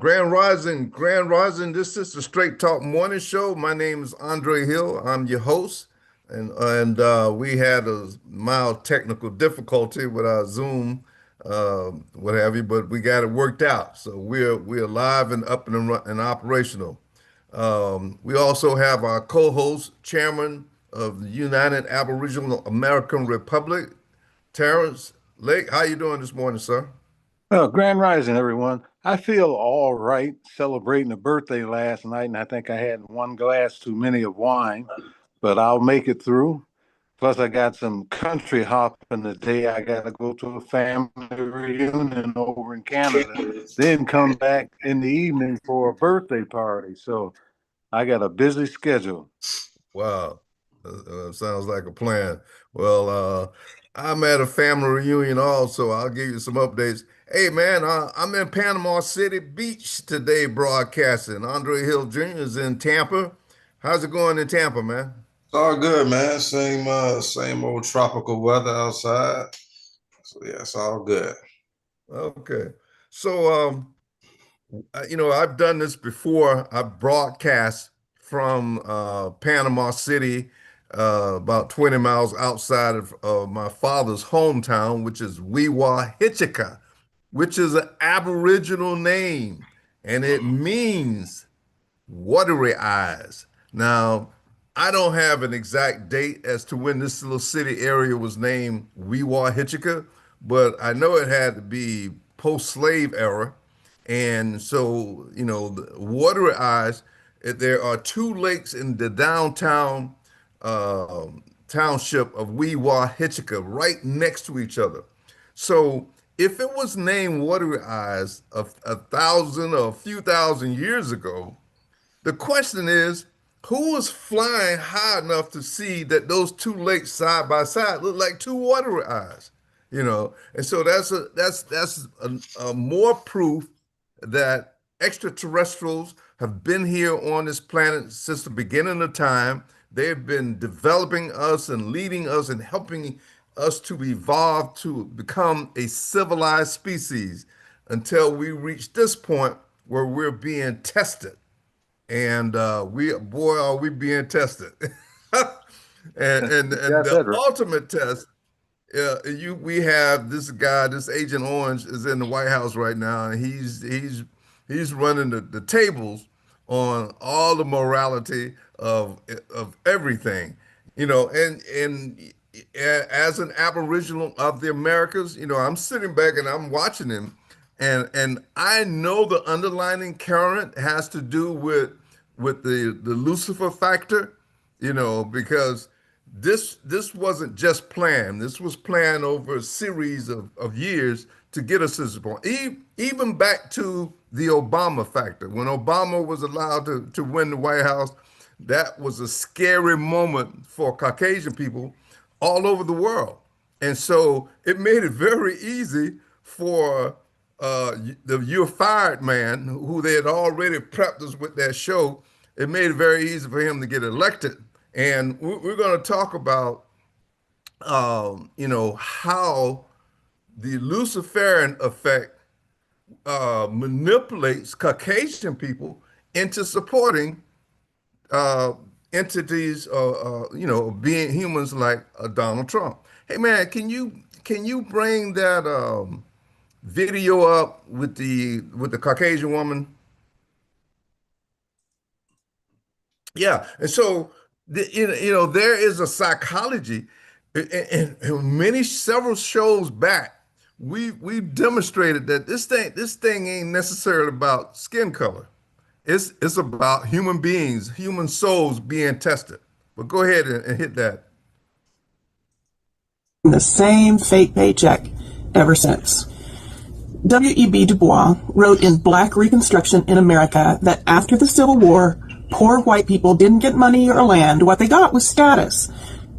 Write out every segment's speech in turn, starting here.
Grand Rising. This is the Straight Talk Morning Show. My name is Andre Hill. I'm your host, and we had a mild technical difficulty with our Zoom, what have you, but we got it worked out. So we're live and up and operational. We also have our co-host, Chairman of the United Aboriginal American Republic, Terrence Lake. How you doing this morning, sir? Well, Grand Rising, everyone. I feel all right celebrating a birthday last night, and I think I had one glass too many of wine, but I'll make it through. Plus, I got some country hopping today. I got to go to a family reunion over in Canada, then come back in the evening for a birthday party. So I got a busy schedule. Wow, sounds like a plan. Well, I'm at a family reunion also. I'll give you some updates. Hey, man, I'm in Panama City Beach today broadcasting. Andre Hill Jr. is in Tampa. How's it going in Tampa, man? It's all good, man. Same old tropical weather outside. So yeah, it's all good. Okay. So, I've done this before. I've broadcast from Panama City, about 20 miles outside of my father's hometown, which is Hitchika, which is an Aboriginal name, and it means watery eyes. Now, I don't have an exact date as to when this little city area was named Hitchika, but I know it had to be post-slave era. And so, the watery eyes, there are two lakes in the downtown township of Hitchika right next to each other. So if it was named Watery Eyes a thousand or a few thousand years ago, the question is, who was flying high enough to see that those two lakes side by side look like two watery eyes? And so that's a more proof that extraterrestrials have been here on this planet since the beginning of time. They've been developing us and leading us and helping us to evolve to become a civilized species until we reach this point where we're being tested. And are we being tested. and the ultimate test, we have this guy, this Agent Orange is in the White House right now, and he's running the tables on all the morality of everything, and as an Aboriginal of the Americas, I'm sitting back and I'm watching him, and I know the underlying current has to do with the Lucifer factor, because this wasn't just planned. This was planned over a series of years to get us to this point. Even back to the Obama factor. When Obama was allowed to win the White House, that was a scary moment for Caucasian people all over the world. And so it made it very easy for the You're Fired man, who they had already prepped us with that show. It made it very easy for him to get elected. And we're going to talk about, how the Luciferian effect manipulates Caucasian people into supporting entities, being humans like Donald Trump. Hey man, can you bring that video up with the Caucasian woman? Yeah, and so there is a psychology, and several shows back, we demonstrated that this thing ain't necessarily about skin color. It's about human beings, human souls being tested. But go ahead and hit that. The same fake paycheck ever since. W.E.B. Du Bois wrote in Black Reconstruction in America that after the Civil War, poor white people didn't get money or land. What they got was status.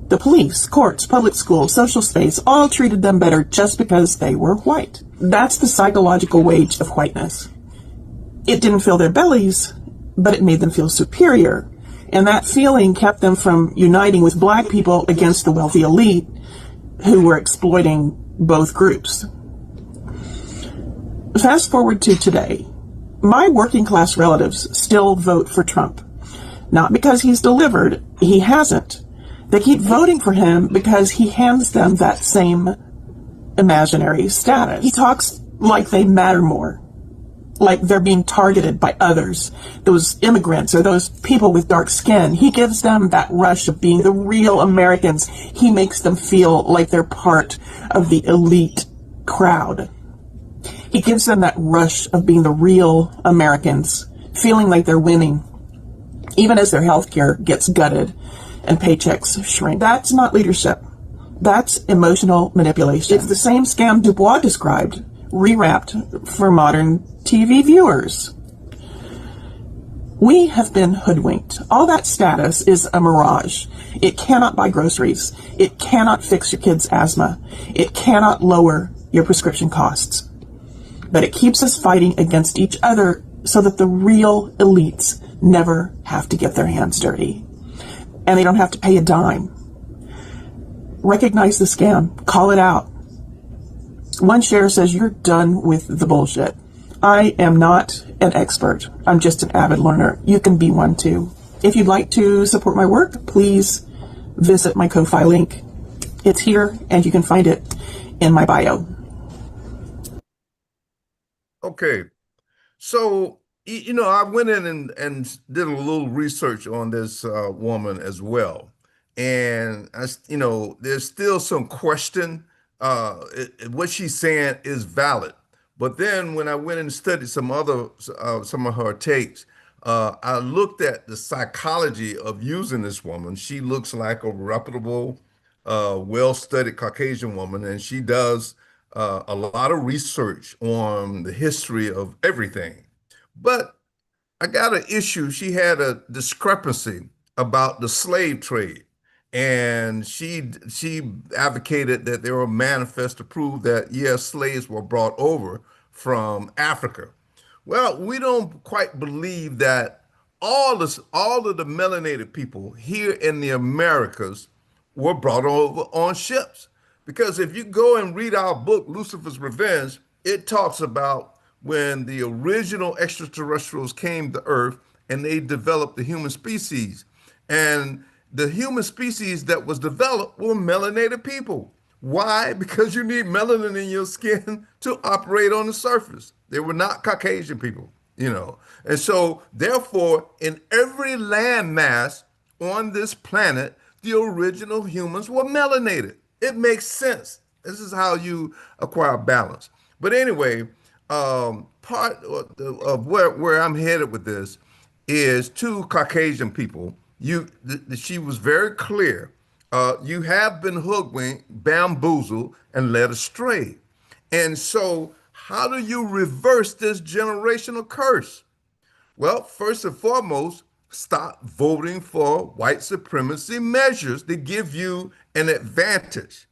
The police, courts, public schools, social space all treated them better just because they were white. That's the psychological wage of whiteness. It didn't fill their bellies, but it made them feel superior. And that feeling kept them from uniting with black people against the wealthy elite who were exploiting both groups. Fast forward to today. My working class relatives still vote for Trump. Not because he's delivered, he hasn't. They keep voting for him because he hands them that same imaginary status. He talks like they matter more, like they're being targeted by others, those immigrants or those people with dark skin. He gives them that rush of being the real Americans. He makes them feel like they're part of the elite crowd. He gives them that rush of being the real Americans, feeling like they're winning, even as their health care gets gutted and paychecks shrink. That's not leadership. That's emotional manipulation. It's the same scam Dubois described, rewrapped for modern TV viewers. We have been hoodwinked. All that status is a mirage. It cannot buy groceries. It cannot fix your kid's asthma. It cannot lower your prescription costs. But it keeps us fighting against each other so that the real elites never have to get their hands dirty. And they don't have to pay a dime. Recognize the scam. Call it out. One share says you're done with the bullshit. I am not an expert. I'm just an avid learner. You can be one too. If you'd like to support my work, please visit my Ko-Fi link. It's here and you can find it in my bio. Okay. So, I went in and did a little research on this woman as well. And, there's still some question. What she's saying is valid. But then when I went and studied some of her takes, I looked at the psychology of using this woman. She looks like a reputable, well-studied Caucasian woman, and she does a lot of research on the history of everything. But I got an issue. She had a discrepancy about the slave trade. And she advocated that there were manifests to prove that, yes, slaves were brought over from Africa. Well, we don't quite believe that all of the melanated people here in the Americas were brought over on ships. Because if you go and read our book, Lucifer's Revenge, it talks about when the original extraterrestrials came to Earth and they developed the human species. And the human species that was developed were melanated people. Why? Because you need melanin in your skin to operate on the surface. They were not Caucasian people, And so, therefore, in every landmass on this planet, the original humans were melanated. It makes sense. This is how you acquire balance. But anyway, part of where I'm headed with this is two Caucasian people. She was very clear. You have been hoodwinked, bamboozled, and led astray. And so, how do you reverse this generational curse? Well, first and foremost, stop voting for white supremacy measures that give you an advantage.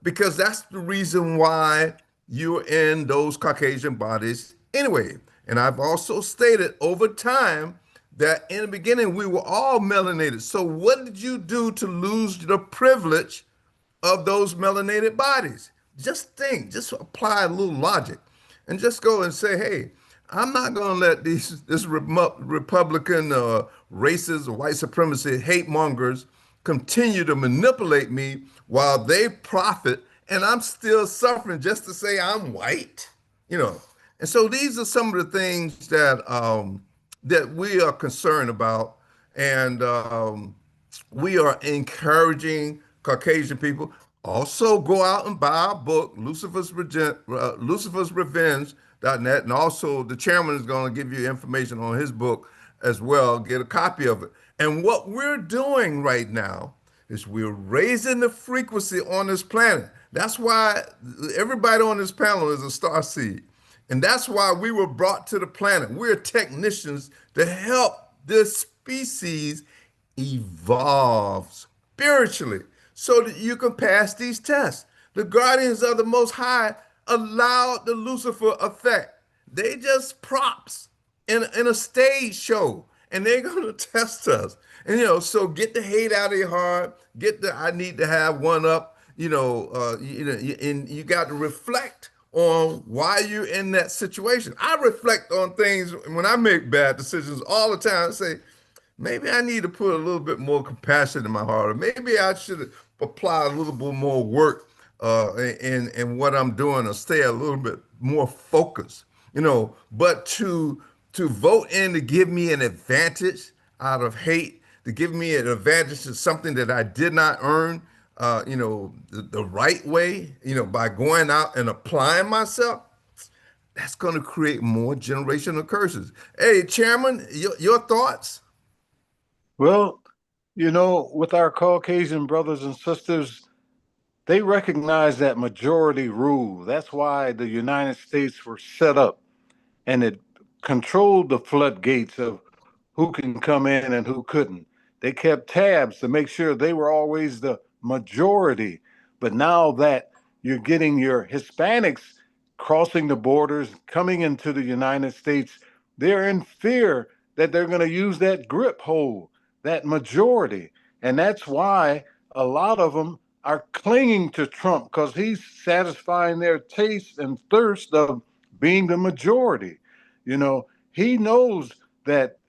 Because that's the reason why you're in those Caucasian bodies anyway. And I've also stated over time that in the beginning we were all melanated. So what did you do to lose the privilege of those melanated bodies? Just think, just apply a little logic and just go and say, hey, I'm not going to let this Republican racist or white supremacy hate mongers continue to manipulate me while they profit and I'm still suffering just to say I'm white, And so these are some of the things that we are concerned about, and we are encouraging Caucasian people also go out and buy our book, Lucifer's Revenge.net, and also the chairman is going to give you information on his book as well. Get a copy of it. And what we're doing right now is we're raising the frequency on this planet. That's why everybody on this panel is a star seed. And that's why we were brought to the planet. We're technicians to help this species evolve spiritually so that you can pass these tests. The guardians of the Most High allowed the Lucifer effect. They just props in a stage show, and they're going to test us. And, so get the hate out of your heart, get the I need to have one up, and you got to reflect on why you're in that situation. I reflect on things when I make bad decisions all the time. I say, maybe I need to put a little bit more compassion in my heart, or maybe I should apply a little bit more work in what I'm doing, or stay a little bit more focused. But to vote in to give me an advantage out of hate, to give me an advantage to something that I did not earn, the right way, by going out and applying myself, that's going to create more generational curses. Hey, Chairman, your thoughts? Well, with our Caucasian brothers and sisters, they recognize that majority rule. That's why the United States were set up, and it controlled the floodgates of who can come in and who couldn't. They kept tabs to make sure they were always the majority. But now that you're getting your Hispanics crossing the borders, coming into the United States, they're in fear that they're going to use that grip hold, that majority. And that's why a lot of them are clinging to Trump, because he's satisfying their taste and thirst of being the majority. He knows that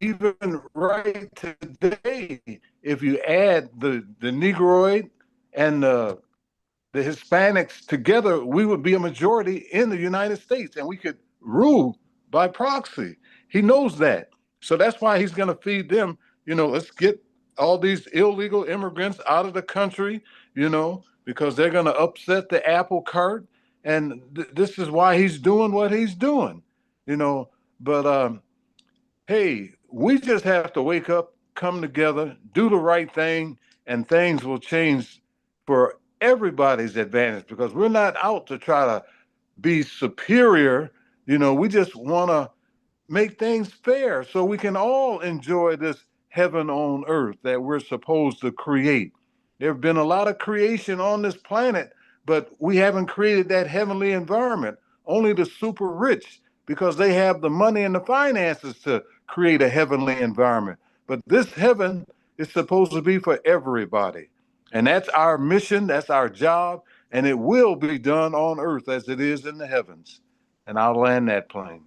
even right today, if you add the Negroid and the Hispanics together, we would be a majority in the United States, and we could rule by proxy. He knows that. So that's why he's going to feed them. Let's get all these illegal immigrants out of the country, because they're going to upset the apple cart. And this is why he's doing what he's doing, you know. But hey, we just have to wake up, come together, do the right thing, and things will change for everybody's advantage, because we're not out to try to be superior. We just want to make things fair so we can all enjoy this heaven on earth that we're supposed to create. There have been a lot of creation on this planet, but we haven't created that heavenly environment. Only the super rich, because they have the money and the finances to create a heavenly environment. But this heaven is supposed to be for everybody. And that's our mission, that's our job, and it will be done on earth as it is in the heavens. And I'll land that plane.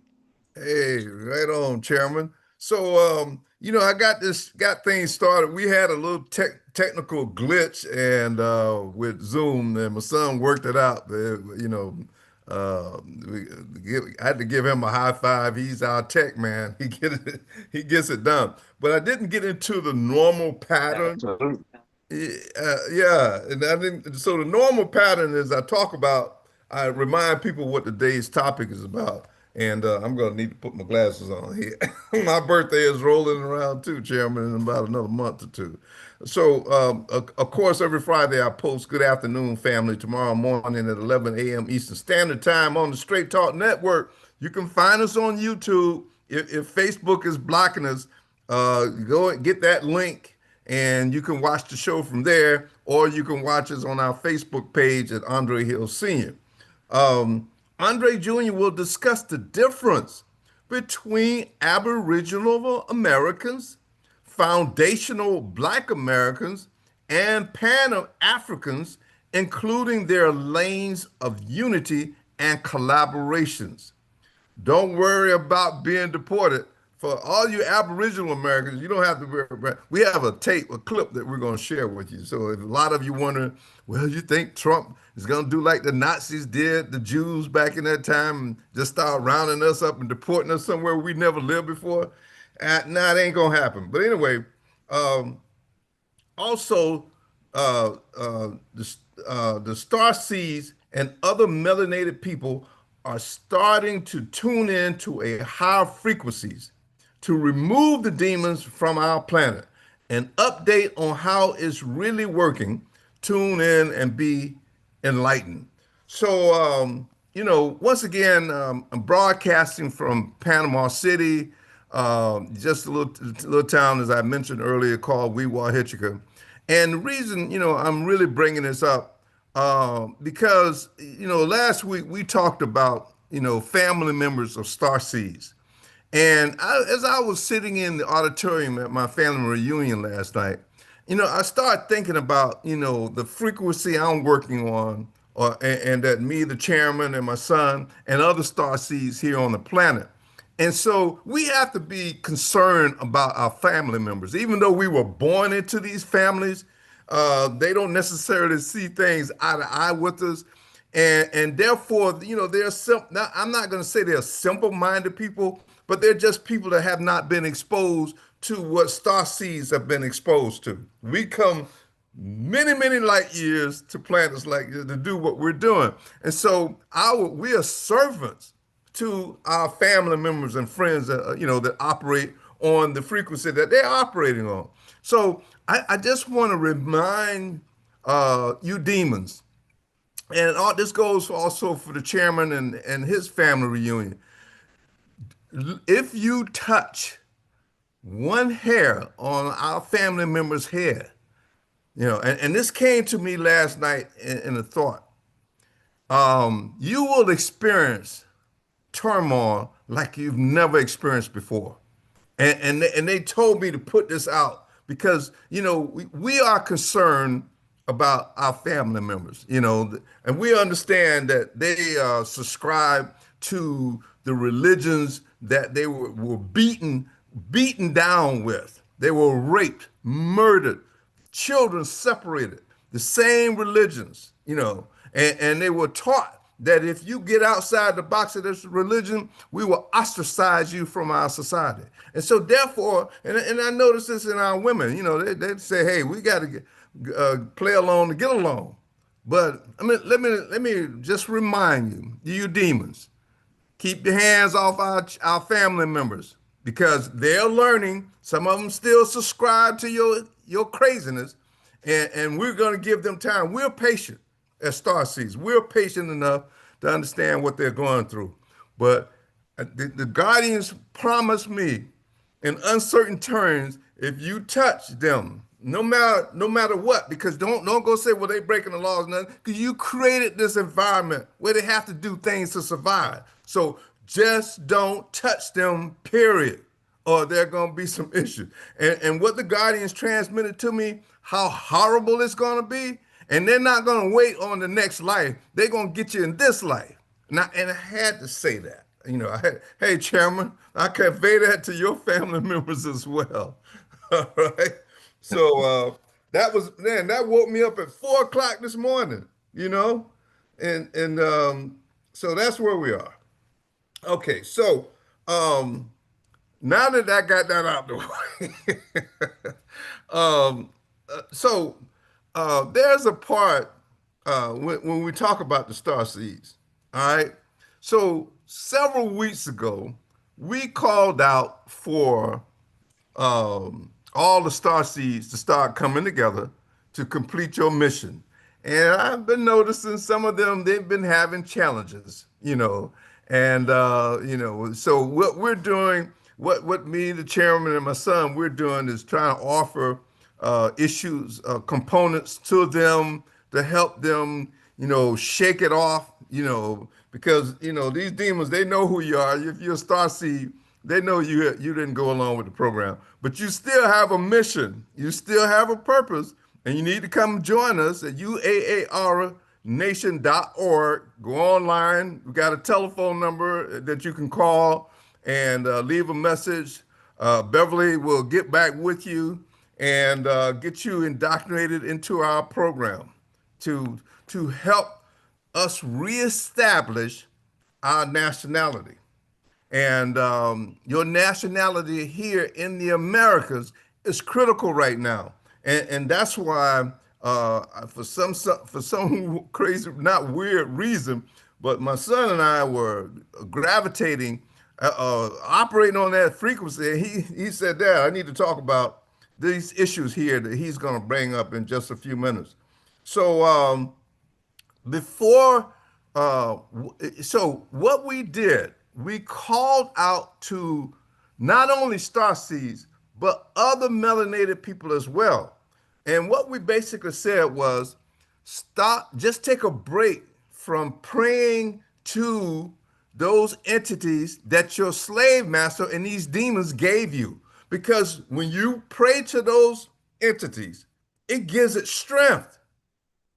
Hey, right on, Chairman. So, I got things started. We had a little technical glitch, and with Zoom, and my son worked it out. I had to give him a high five. He's our tech man. He gets it done. But I didn't get into the normal pattern. Absolutely. Yeah, and I didn't. So the normal pattern is I remind people what today's topic is about. And I'm going to need to put my glasses on here. My birthday is rolling around too, Chairman, in about another month or two. So, of course, every Friday I post Good Afternoon, Family, tomorrow morning at 11 a.m. Eastern Standard Time on the Straight Talk Network. You can find us on YouTube. If Facebook is blocking us, go and get that link, and you can watch the show from there, or you can watch us on our Facebook page at Andre Hill Sr. Andre Jr. will discuss the difference between Aboriginal Americans, foundational Black Americans, and Pan Africans, including their lanes of unity and collaborations. Don't worry about being deported. For all you Aboriginal Americans, you don't have to worry about. We have a clip that we're going to share with you. So if a lot of you wondering, well, you think Trump is going to do like the Nazis did, the Jews back in that time, and just start rounding us up and deporting us somewhere we never lived before? Nah, it ain't going to happen. But anyway, also, the star seeds and other melanated people are starting to tune in to a higher frequencies to remove the demons from our planet. An update on how it's really working. Tune in and be enlightened. So, once again, I'm broadcasting from Panama City, just a little town, as I mentioned earlier, called Weewa. And the reason, I'm really bringing this up, because, last week we talked about, family members of starseeds. And as I was sitting in the auditorium at my family reunion last night, I started thinking about, the frequency I'm working on and that me, the chairman, and my son, and other star seeds here on the planet. And so we have to be concerned about our family members. Even though we were born into these families, they don't necessarily see things eye to eye with us. And therefore, they're now, I'm not going to say they're simple-minded people, but they're just people that have not been exposed to what star seeds have been exposed to. We come many, many light years to planets like to do what we're doing. And so we are servants to our family members and friends that, that operate on the frequency that they're operating on. So I just want to remind you demons, and all this goes also for the chairman and his family reunion. If you touch one hair on our family member's head, and this came to me last night in a thought, you will experience turmoil like you've never experienced before. And they told me to put this out because, we are concerned about our family members, and we understand that they subscribe to the religions that they were beaten down with. They were raped, murdered, children separated, the same religions, and they were taught that if you get outside the box of this religion, we will ostracize you from our society. And so therefore, and I notice this in our women, they say, hey, we got to play along to get along. But I mean, let me just remind you demons, keep your hands off our family members, because they're learning. Some of them still subscribe to your craziness, and we're going to give them time. We're patient as starseeds. We're patient enough to understand what they're going through. But the guardians promised me in uncertain terms, if you touch them, no matter what, because don't go say, well, they breaking the laws, nothing, because you created this environment where they have to do things to survive. So just don't touch them, period, or there are going to be some issues. And what the guardians transmitted to me, how horrible it's going to be, and they're not going to wait on the next life. They're going to get you in this life. And I had to say that. Hey, Chairman, I convey that to your family members as well. All right. So that woke me up at 4 o'clock this morning, and so that's where we are. Okay, so now that I got that out the way, there's a part when we talk about the star seeds. All right, so several weeks ago, we called out for all the star seeds to start coming together to complete your mission. And I've been noticing some of them, they've been having challenges, and so what we're doing, what me, the chairman, and my son, we're doing is trying to offer components to them to help them, shake it off, because, these demons, they know who you are. If you're a star seed, they know you didn't go along with the program, but you still have a mission. You still have a purpose, and you need to come join us at uaaarnation.org. Go online. We got a telephone number that you can call and leave a message. Beverly will get back with you and get you indoctrinated into our program to help us reestablish our nationality. And your nationality here in the Americas is critical right now, and that's why for some crazy, not weird reason, but my son and I were gravitating, operating on that frequency. And he said, "Dad, I need to talk about these issues here that he's going to bring up in just a few minutes." So so what we did, we called out to not only starseeds, but other melanated people as well. And what we basically said was, just take a break from praying to those entities that your slave master and these demons gave you. Because when you pray to those entities, it gives it strength.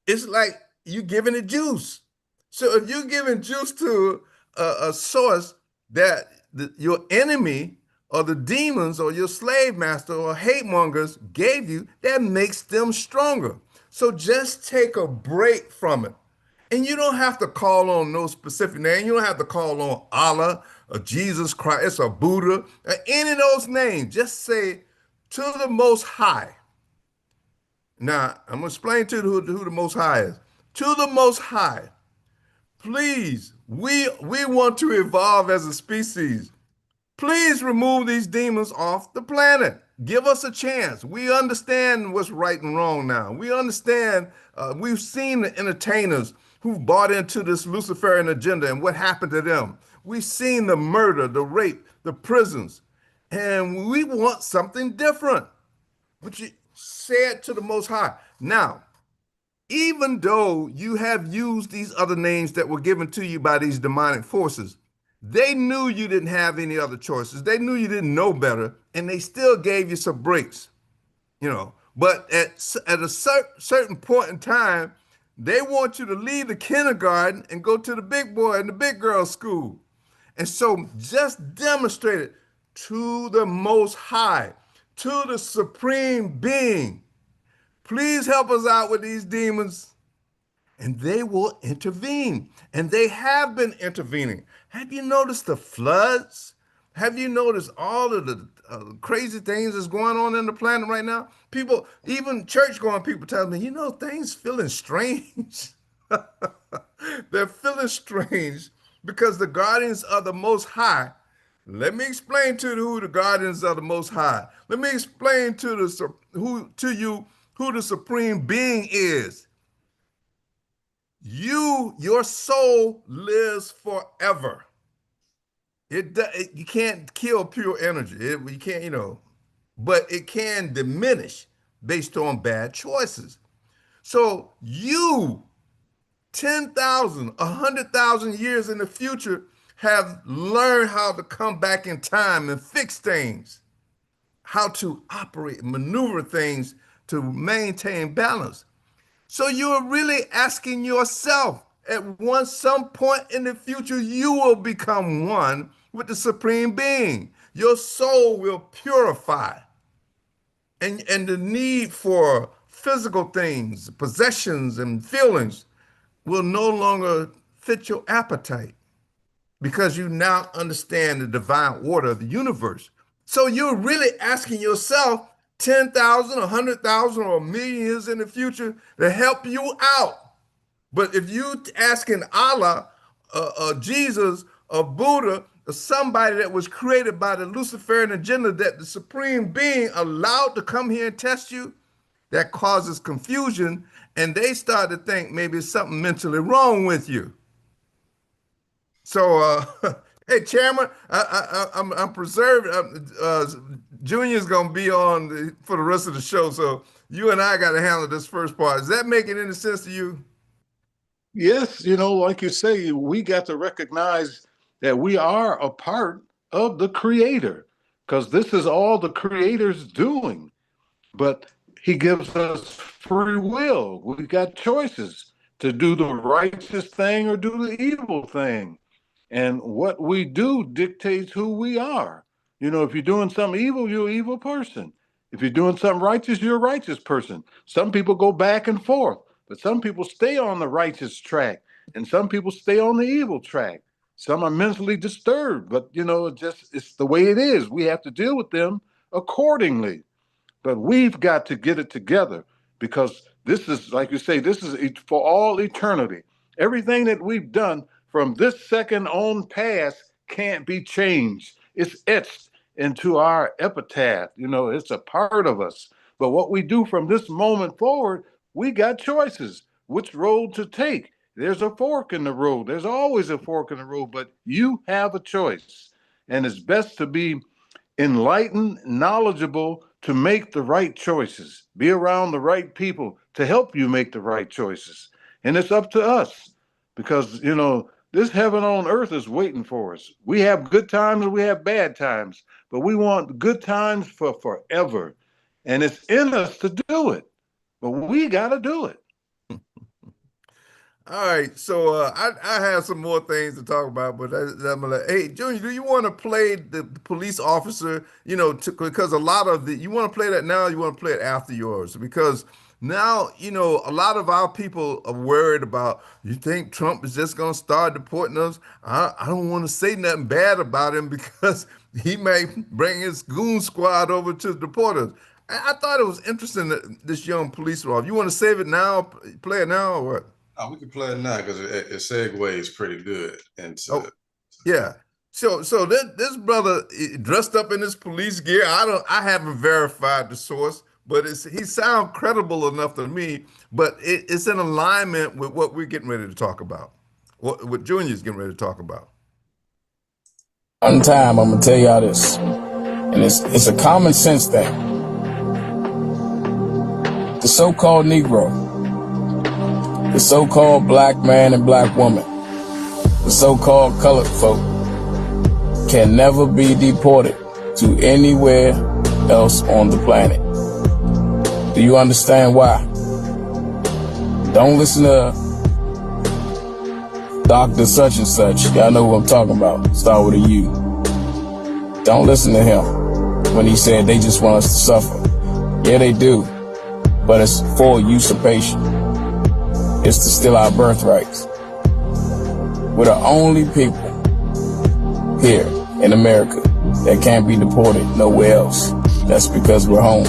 It's like you're giving it juice. So if you're giving juice to a source that your enemy or the demons or your slave master or hate mongers gave you, that makes them stronger. So just take a break from it. And you don't have to call on no specific name. You don't have to call on Allah or Jesus Christ or Buddha or any of those names. Just say to the Most High. Now, I'm going to explain to you who the Most High is. To the Most High, please, we want to evolve as a species. Please remove these demons off the planet. Give us a chance. We understand what's right and wrong now. We understand, we've seen the entertainers who've bought into this Luciferian agenda and what happened to them. We've seen the murder, the rape, the prisons, and we want something different. But you say it to the Most High. Now, even though you have used these other names that were given to you by these demonic forces, they knew you didn't have any other choices. They knew you didn't know better, and they still gave you some breaks, you know. But at a certain point in time, they want you to leave the kindergarten and go to the big boy and the big girl school. And so just demonstrate it to the Most High, to the Supreme Being. Please help us out with these demons, and they will intervene. And they have been intervening. Have you noticed the floods? Have you noticed all of the crazy things that's going on in the planet right now? People, even church-going people tell me, you know, things feeling strange. They're feeling strange because the guardians of the Most High. Let me explain to you who the guardians of the Most High. Let me explain to you who the Supreme Being is. Your soul lives forever. You can't kill pure energy. You can't, you know, but it can diminish based on bad choices. So you, 10,000, 100,000 years in the future, have learned how to come back in time and fix things, how to operate, maneuver things to maintain balance. So you're really asking yourself, at some point in the future, you will become one with the Supreme Being. Your soul will purify. And the need for physical things, possessions, and feelings will no longer fit your appetite because you now understand the divine order of the universe. So you're really asking yourself 10,000, 100,000, or a million years in the future to help you out. But if you asking Allah, Jesus, or Buddha, or somebody that was created by the Luciferian agenda that the Supreme Being allowed to come here and test you, that causes confusion, and they start to think maybe it's something mentally wrong with you. So, hey, Chairman, I'm preserved. Junior's gonna be on for the rest of the show, so you and I got to handle this first part. Is that making any sense to you? Yes, you know, like you say, we got to recognize that we are a part of the Creator, because this is all the Creator's doing. But He gives us free will. We've got choices to do the righteous thing or do the evil thing. And what we do dictates who we are. You know, if you're doing something evil, you're an evil person. If you're doing something righteous, you're a righteous person. Some people go back and forth, but some people stay on the righteous track, and some people stay on the evil track. Some are mentally disturbed, but you know, it's the way it is. We have to deal with them accordingly. But we've got to get it together, because this is, like you say, this is for all eternity. Everything that we've done from this second on past can't be changed. It's etched into our epitaph. You know, it's a part of us. But what we do from this moment forward, we got choices. Which road to take? There's a fork in the road. There's always a fork in the road, but you have a choice. And it's best to be enlightened, knowledgeable, to make the right choices. Be around the right people to help you make the right choices. And it's up to us, because, you know, this heaven on earth is waiting for us. We have good times and we have bad times, but we want good times for forever. And it's in us to do it, but we got to do it. All right, so I have some more things to talk about, but I'm gonna hey, Junior, do you want to play the police officer? Because a lot of you want to play that now, or you want to play it after yours, because now a lot of our people are worried about. You think Trump is just gonna start deporting us? I don't want to say nothing bad about him because he may bring his goon squad over to deport us. I thought it was interesting that this young police officer. You want to save it now, play it now, or what? Oh, we can play it now because it segues pretty good into. Oh, yeah. So this brother dressed up in his police gear. I haven't verified the source, but he sounds credible enough to me. But it's in alignment with what we're getting ready to talk about. What Junior's getting ready to talk about. One time, I'm gonna tell y'all this, and it's a common sense thing. The so-called Negro, the so-called black man and black woman, the so-called colored folk can never be deported to anywhere else on the planet. Do you understand why? Don't listen to Dr. Such and Such. Y'all know who I'm talking about. Start with a U. Don't listen to him when he said they just want us to suffer. Yeah, they do. But it's for usurpation. It's to steal our birthrights. We're the only people here in America that can't be deported nowhere else. That's because we're home.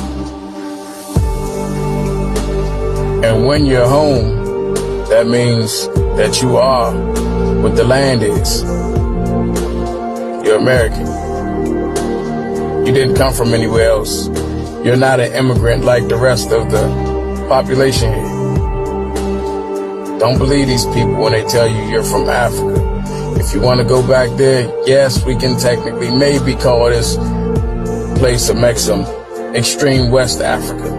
And when you're home, that means that you are what the land is. You're American. You didn't come from anywhere else. You're not an immigrant like the rest of the population here. Don't believe these people when they tell you you're from Africa. If you want to go back there, yes, we can technically maybe call this place of Mexum extreme West Africa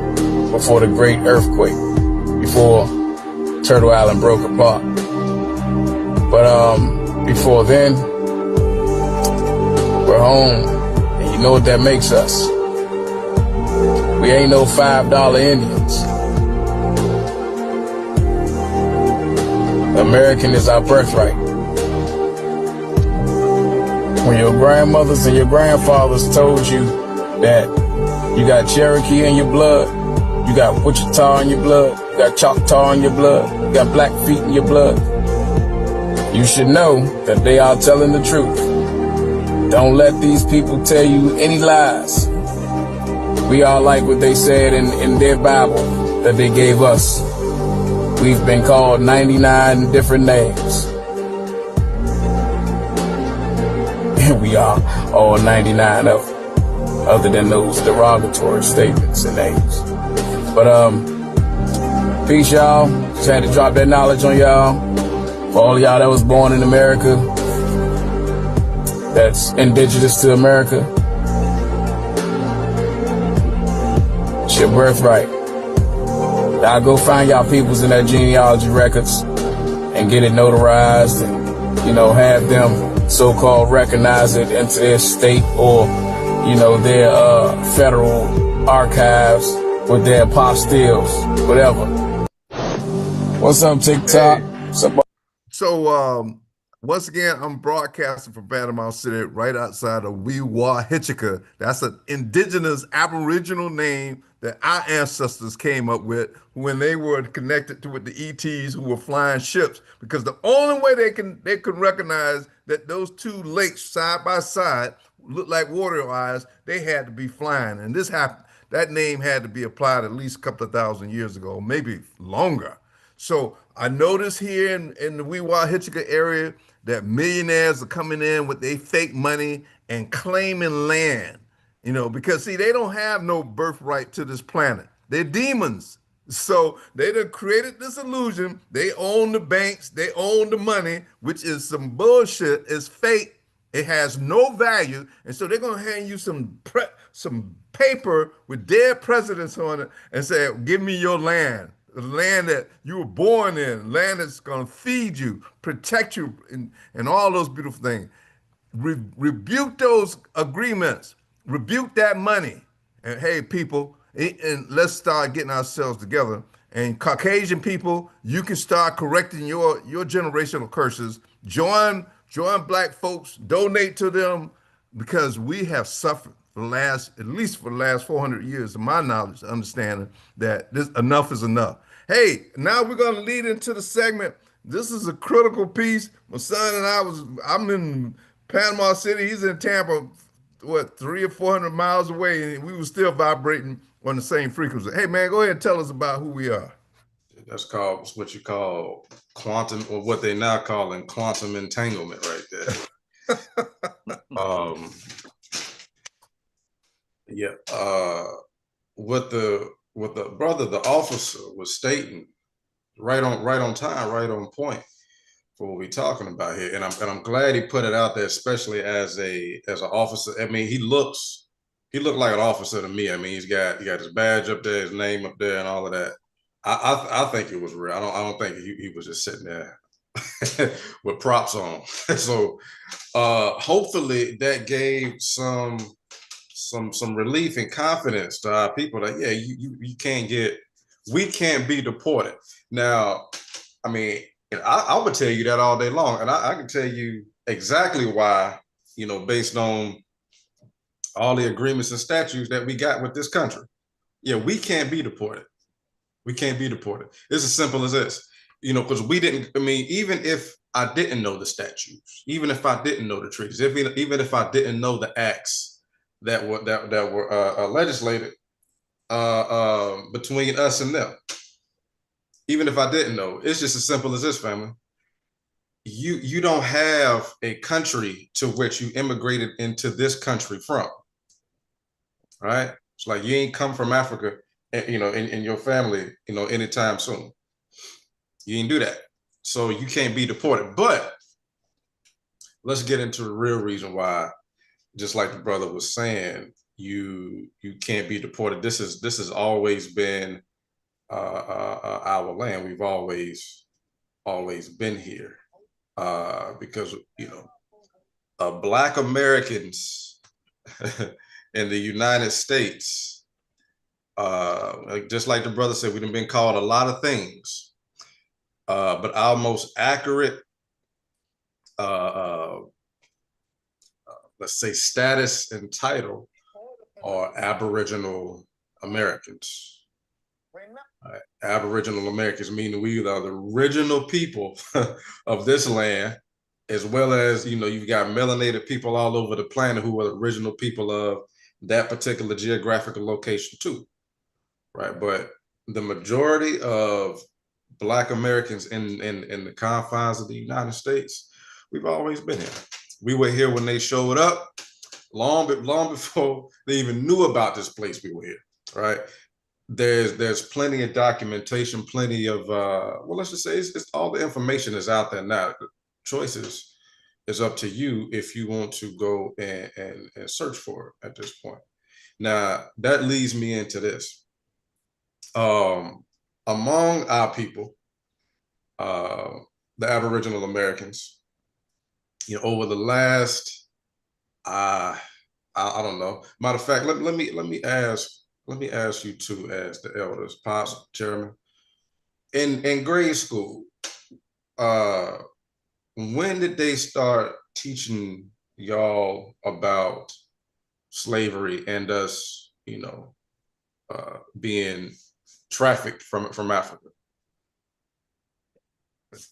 before the great earthquake, before Turtle Island broke apart. But before then, we're home, and you know what that makes us. We ain't no $5 Indians. American is our birthright. When your grandmothers and your grandfathers told you that you got Cherokee in your blood, you got Wichita in your blood, you got Choctaw in your blood, you got Blackfeet in your blood, you should know that they are telling the truth. Don't let these people tell you any lies. We are like what they said in their Bible that they gave us. We've been called 99 different names. And we are all 99 of them, other than those derogatory statements and names. But peace, y'all. Just had to drop that knowledge on y'all. For all y'all that was born in America, that's indigenous to America, it's your birthright. Y'all go find y'all peoples in that genealogy records and get it notarized and, have them so-called recognize it into their state or, their federal archives with their apostilles, whatever. What's up, TikTok? What's up? So once again, I'm broadcasting from Panama City, right outside of Weewa Hitchika. That's an indigenous Aboriginal name that our ancestors came up with when they were connected to with the ETs who were flying ships. Because the only way they could recognize that those two lakes side by side look like water eyes, they had to be flying. And this happened. That name had to be applied at least a couple of thousand years ago, maybe longer. So I noticed here in the Weewa Hitchika area that millionaires are coming in with their fake money and claiming land, because see, they don't have no birthright to this planet. They're demons. So they done created this illusion. They own the banks, they own the money, which is some bullshit. It's fake. It has no value. And so they're gonna hand you some paper with dead presidents on it and say, give me your land. The land that you were born in, land that's going to feed you, protect you, and all those beautiful things. Rebuke those agreements. Rebuke that money. And hey, people, and let's start getting ourselves together And Caucasian people, you can start correcting your generational curses. Join black folks, donate to them, because we have suffered for the last, at least for the last 400 years, of my knowledge, understanding that this enough is enough. Hey, now we're going to lead into the segment. This is a critical piece. My son and I'm in Panama City. He's in Tampa, what, 300 or 400 miles away, and we were still vibrating on the same frequency. Hey, man, go ahead and tell us about who we are. That's called what you call quantum, or what they now calling quantum entanglement, right there. Yeah. What the brother, the officer, was stating, right on time, right on point for what we're talking about here. And I'm glad he put it out there, especially as an officer. I mean, he looked like an officer to me. I mean, he got his badge up there, his name up there, and all of that. I think it was real. I don't think he was just sitting there with props on. So hopefully that gave some relief and confidence to our people that, yeah, we can't be deported. Now, I mean, I would tell you that all day long, and I can tell you exactly why, based on all the agreements and statutes that we got with this country. Yeah, we can't be deported. We can't be deported. It's as simple as this, because we didn't, I mean, even if I didn't know the statutes, even if I didn't know the treaties, even if I didn't know the acts that were legislated between us and them, even if I didn't know, it's just as simple as this, family. You don't have a country to which you immigrated into this country from, right? It's like you ain't come from Africa, in your family, anytime soon. You didn't do that. So you can't be deported. But let's get into the real reason why, just like the brother was saying, you can't be deported. This has always been our land. We've always been here because Black Americans in the United States, just like the brother said, we've been called a lot of things, but our most accurate, let's say, status and title are Aboriginal Americans. Aboriginal Americans, meaning we are the original people of this land, as well as, you've got melanated people all over the planet who are the original people of that particular geographical location too, right? But the majority of Black Americans in the confines of the United States, we've always been here. We were here when they showed up, long before they even knew about this place. We were here, right? There's plenty of documentation, plenty of well, let's just say it's all the information is out there now. The choices is up to you if you want to go and search for it at this point. Now that leads me into this. Among our people, the Aboriginal Americans, over the last I don't know. Matter of fact, let me ask you two, as the elders, Pops, Chairman. In grade school, when did they start teaching y'all about slavery and us, being trafficked from Africa?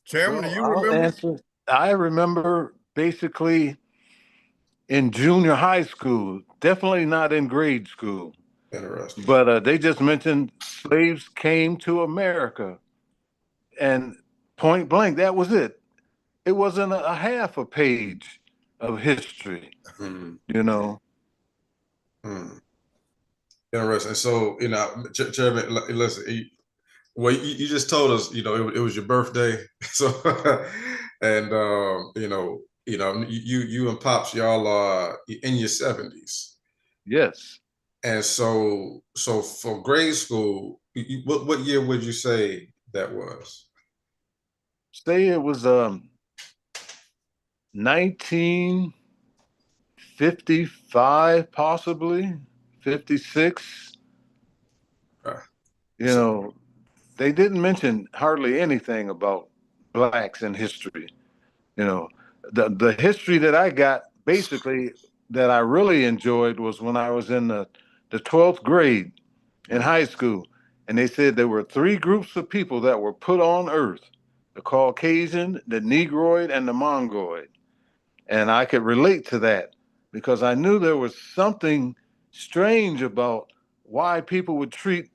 Chairman, do you remember? I remember basically in junior high school, definitely not in grade school. Interesting. But they just mentioned slaves came to America, and point blank, that was it. It wasn't a half a page of history, Interesting. So, Chairman, listen, well, you just told us, it was your birthday. So, and, you and Pops, y'all are in your 70s. Yes. And so for grade school, what year would you say that was? Say it was 1955, possibly 56. they didn't mention hardly anything about blacks in history. You know, the history that I got basically that I really enjoyed was when I was in the 12th grade in high school. And they said there were three groups of people that were put on earth: the Caucasian, the Negroid, and the Mongoloid. And I could relate to that because I knew there was something strange about why people would treat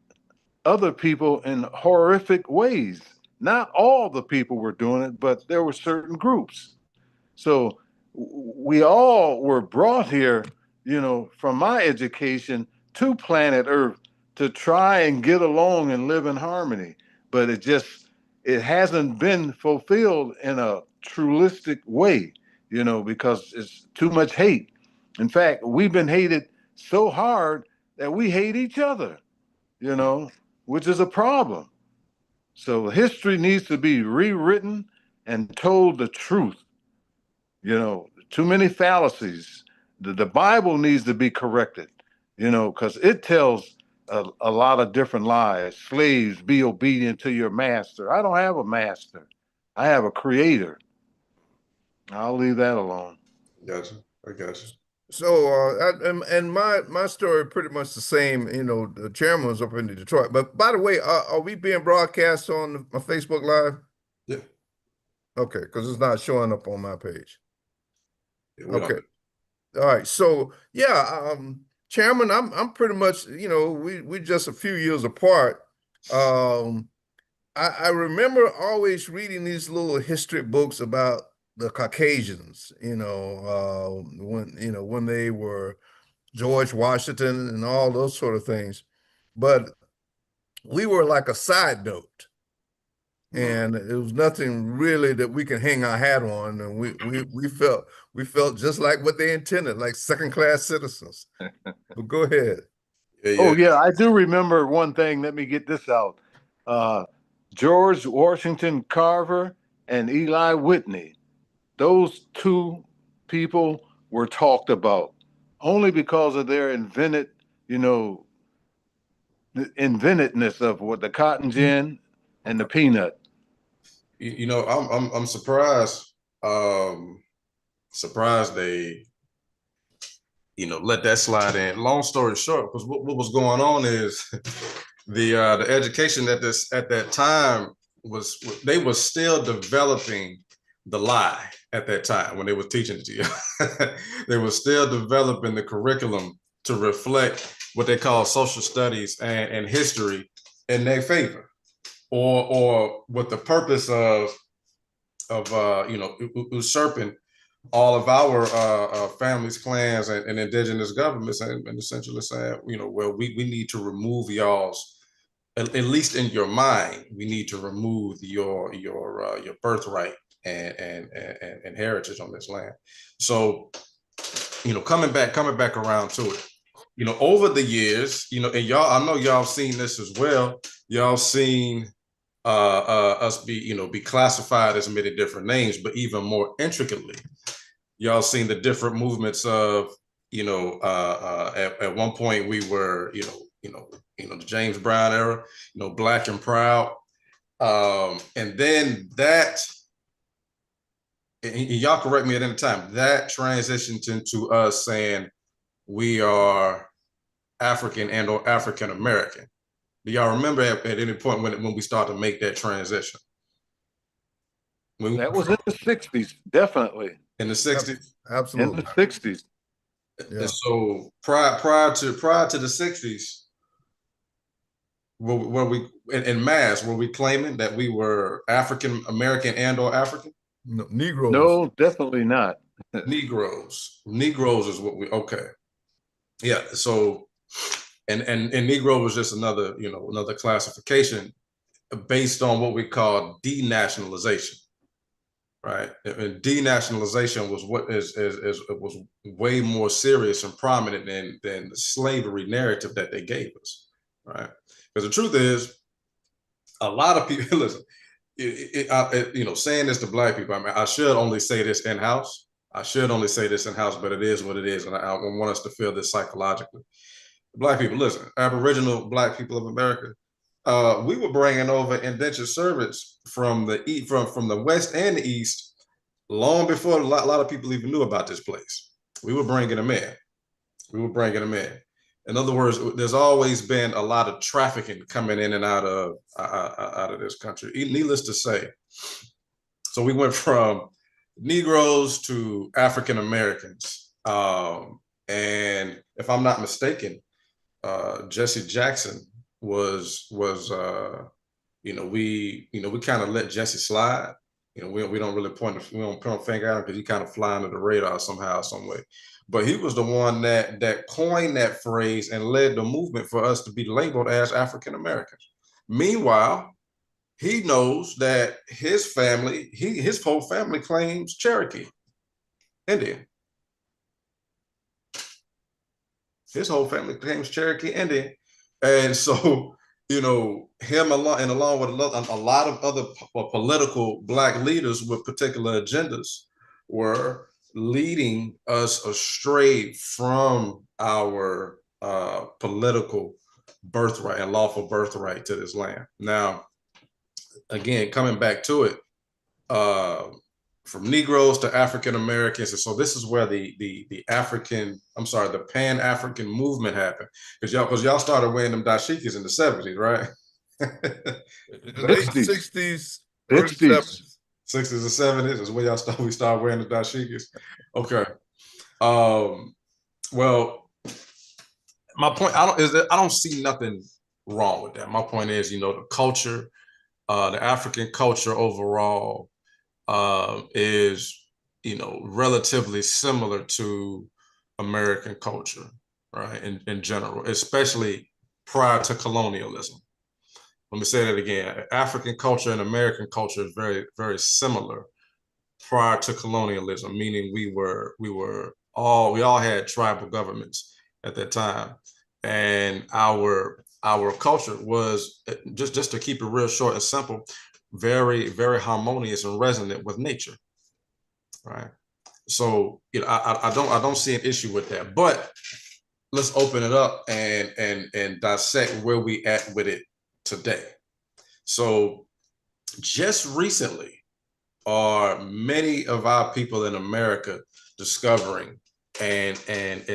other people in horrific ways. Not all the people were doing it, but there were certain groups. So we all were brought here, from my education to planet Earth to try and get along and live in harmony. But it hasn't been fulfilled in a truistic way, because it's too much hate. In fact, we've been hated so hard that we hate each other, which is a problem. So history needs to be rewritten and told the truth. Too many fallacies. The Bible needs to be corrected, because it tells a lot of different lies. Slaves, be obedient to your master. I don't have a master. I have a creator. I'll leave that alone. Gotcha. I gotcha. So, and my story pretty much the same. The chairman was up in Detroit. But by the way, are we being broadcast on my Facebook Live? Yeah. Okay, because it's not showing up on my page. Yeah, okay. All right. So yeah, Chairman, I'm pretty much, we just a few years apart. I remember always reading these little history books about the Caucasians, when they were George Washington and all those sort of things. But we were like a side note. And it was nothing really that we can hang our hat on, and we felt just like what they intended, like second-class citizens. But go ahead. Oh yeah, I do remember one thing. Let me get this out. George Washington Carver and Eli Whitney. Those two people were talked about only because of their inventedness of what the cotton gin and the peanut. I'm surprised. Surprised they, let that slide in. Long story short, because what was going on is the education at that time they were still developing the lie at that time when they were teaching it to you. They were still developing the curriculum to reflect what they call social studies and history in their favor, or with the purpose of usurping all of our families, clans, and indigenous governments, and essentially saying, well, we need to remove y'all's, at least in your mind, we need to remove your birthright and heritage on this land. So, coming back around to it, over the years, and y'all, I know y'all seen this as well. Y'all seen us be classified as many different names, but even more intricately, y'all seen the different movements of, at one point we were, the James Brown era, Black and Proud. And then that, and y'all correct me at any time, that transitioned into us saying we are African and or African American. Do y'all remember at any point when we started to make that transition? That was in the 60s, definitely. In the 60s? Absolutely. In the 60s. Yeah. And so prior to the 60s, were we in mass, were we claiming that we were African American and or African? No, Negroes. No, definitely not. Negroes is what we, okay. Yeah, so and Negro was just another classification based on what we call denationalization, right? And denationalization was was way more serious and prominent than the slavery narrative that they gave us, right? Because the truth is, a lot of people listen. Saying this to Black people, I mean, I should only say this in house. But it is what it is, and I want us to feel this psychologically. Black people, listen, Aboriginal Black people of America, we were bringing over indentured servants from the west and the east long before a lot of people even knew about this place. We were bringing them in. We were bringing them in. In other words, there's always been a lot of trafficking coming in and out of this country. Needless to say, so we went from Negroes to African Americans, and if I'm not mistaken, Jesse Jackson was we kind of let Jesse slide. We don't really point a finger at him because he kind of fly under the radar somehow, some way. But he was the one that coined that phrase and led the movement for us to be labeled as African Americans. Meanwhile, he knows that his whole family claims Cherokee Indian. His whole family claims Cherokee Indian. And so, him along with a lot of other political Black leaders with particular agendas were leading us astray from our political birthright and lawful birthright to this land. Now, again, coming back to it, from Negroes to African Americans, and so this is where the Pan-African movement happened, because y'all started wearing them dashikis in the 70s, right? Late 60s, early 70s. 60s and 70s is when we started wearing the dashikis. Okay. Well, my point I don't see nothing wrong with that. My point is, the culture, the African culture overall, is relatively similar to American culture, right? In general, especially prior to colonialism. Let me say that again. African culture and American culture is very, very similar prior to colonialism, meaning we all had tribal governments at that time. And our culture was, just to keep it real short and simple, very, very harmonious and resonant with nature, right? So I don't see an issue with that. But let's open it up and dissect where we at with it today. So just recently are many of our people in America discovering and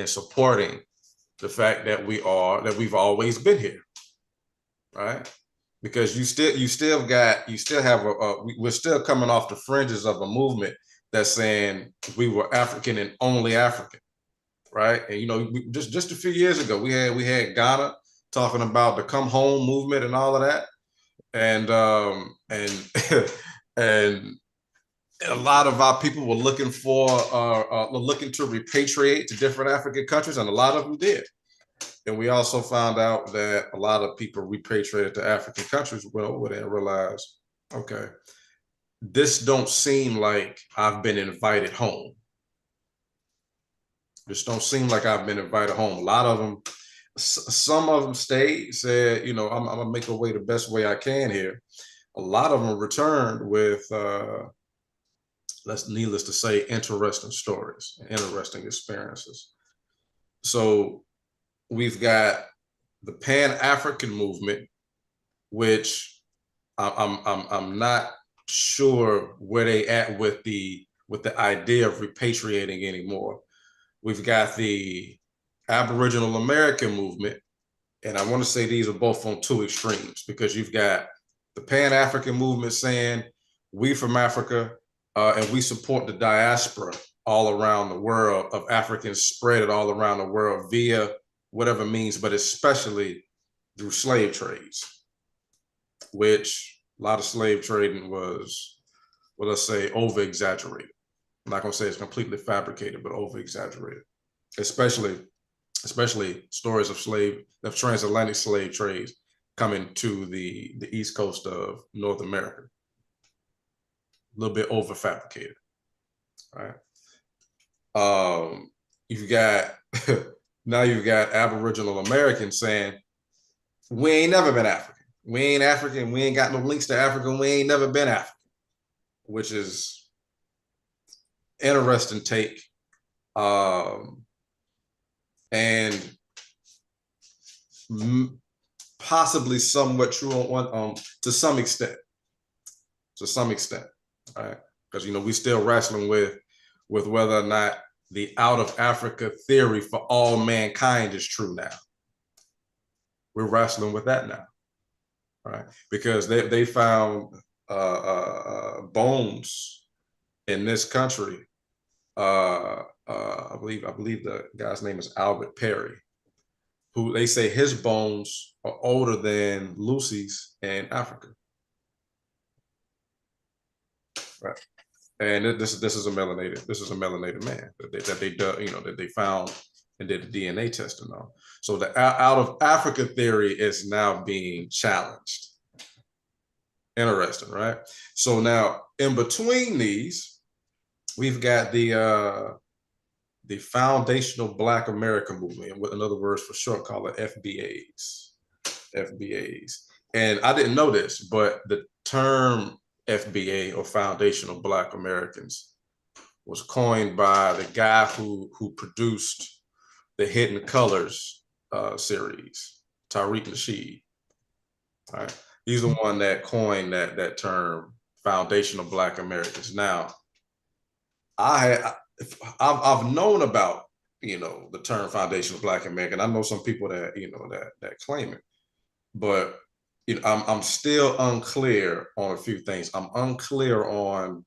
supporting the fact that we've always been here, right? Because we're still coming off the fringes of a movement that's saying we were African and only African, right? And just a few years ago, we had Ghana talking about the come home movement and all of that, and and a lot of our people were looking to repatriate to different African countries, and a lot of them did. And we also found out that a lot of people repatriated to African countries, went over there and realized, okay, this don't seem like I've been invited home. This don't seem like I've been invited home. A lot of them, some of them stayed, said, I'm gonna make a way the best way I can here. A lot of them returned with, needless to say, interesting stories, interesting experiences. So we've got the Pan-African movement, which I'm not sure where they at with the idea of repatriating anymore. We've got the Aboriginal American movement, and I want to say these are both on two extremes, because you've got the Pan-African movement saying we from Africa, and we support the diaspora all around the world of Africans spread it all around the world via whatever means, but especially through slave trades, which a lot of slave trading was, well, let's say, over-exaggerated. I'm not gonna say it's completely fabricated, but over-exaggerated, especially stories of transatlantic slave trades coming to the East Coast of North America. A little bit over-fabricated, right? You've got Aboriginal Americans saying, we ain't never been African. We ain't African. We ain't got no links to Africa. We ain't never been African, which is interesting take. And possibly somewhat true on one, to some extent. To some extent, right? Because we still wrestling with whether or not the out of Africa theory for all mankind is true now. We're wrestling with that now, right? Because they found bones in this country. I believe the guy's name is Albert Perry, who they say his bones are older than Lucy's in Africa. Right. And this is a melanated man that they found and did the DNA testing on. So the out of Africa theory is now being challenged. Interesting, right? So now in between these, we've got the Foundational Black American Movement, with another word for short, called it FBAs. And I didn't know this, but the term FBA, or Foundational Black Americans, was coined by the guy who produced the Hidden Colors series, Tariq Nasheed. All right. He's the one that coined that term, Foundational Black Americans. Now, I've known about the term Foundational Black American. I know some people that that claim it, but I'm still unclear on a few things. I'm unclear on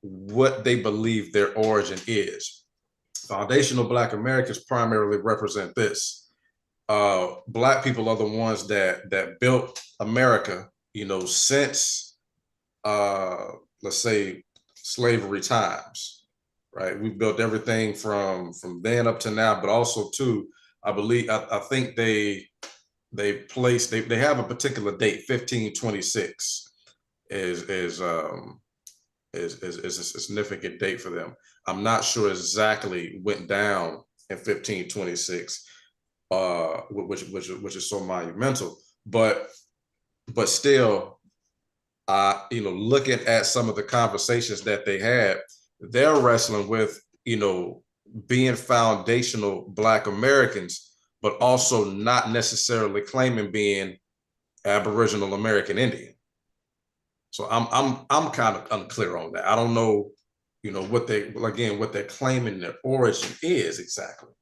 what they believe their origin is. Foundational Black Americans primarily represent this. Black people are the ones that built America, since let's say slavery times, right? We built everything from then up to now, but also too, I think they have a particular date. 1526 is a significant date for them. I'm not sure exactly went down in 1526, which is so monumental, but still, looking at some of the conversations that they had, they're wrestling with being foundational Black Americans, but also not necessarily claiming being Aboriginal American Indian. So I'm kind of unclear on that. I don't know, what they're claiming their origin is exactly,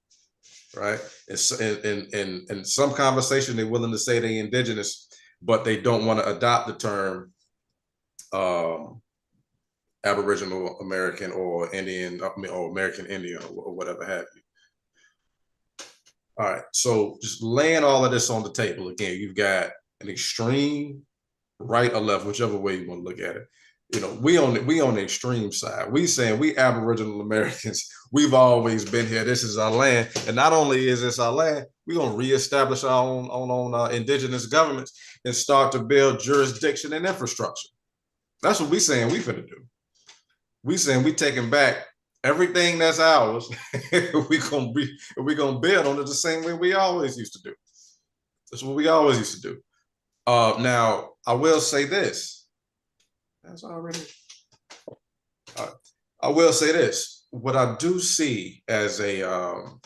right? And in some conversation, they're willing to say they're indigenous, but they don't want to adopt the term Aboriginal American or Indian, or American Indian, or whatever have you. All right, so just laying all of this on the table again, you've got an extreme right or left, whichever way you want to look at it. We on the extreme side. We saying we Aboriginal Americans, we've always been here. This is our land, and not only is this our land, we're gonna reestablish our own indigenous governments and start to build jurisdiction and infrastructure. That's what we saying we finna do. We saying we taking back everything that's ours. we gonna build on it the same way we always used to do. That's what we always used to do. Now I will say this. That's already. I will say this. What I do see as a I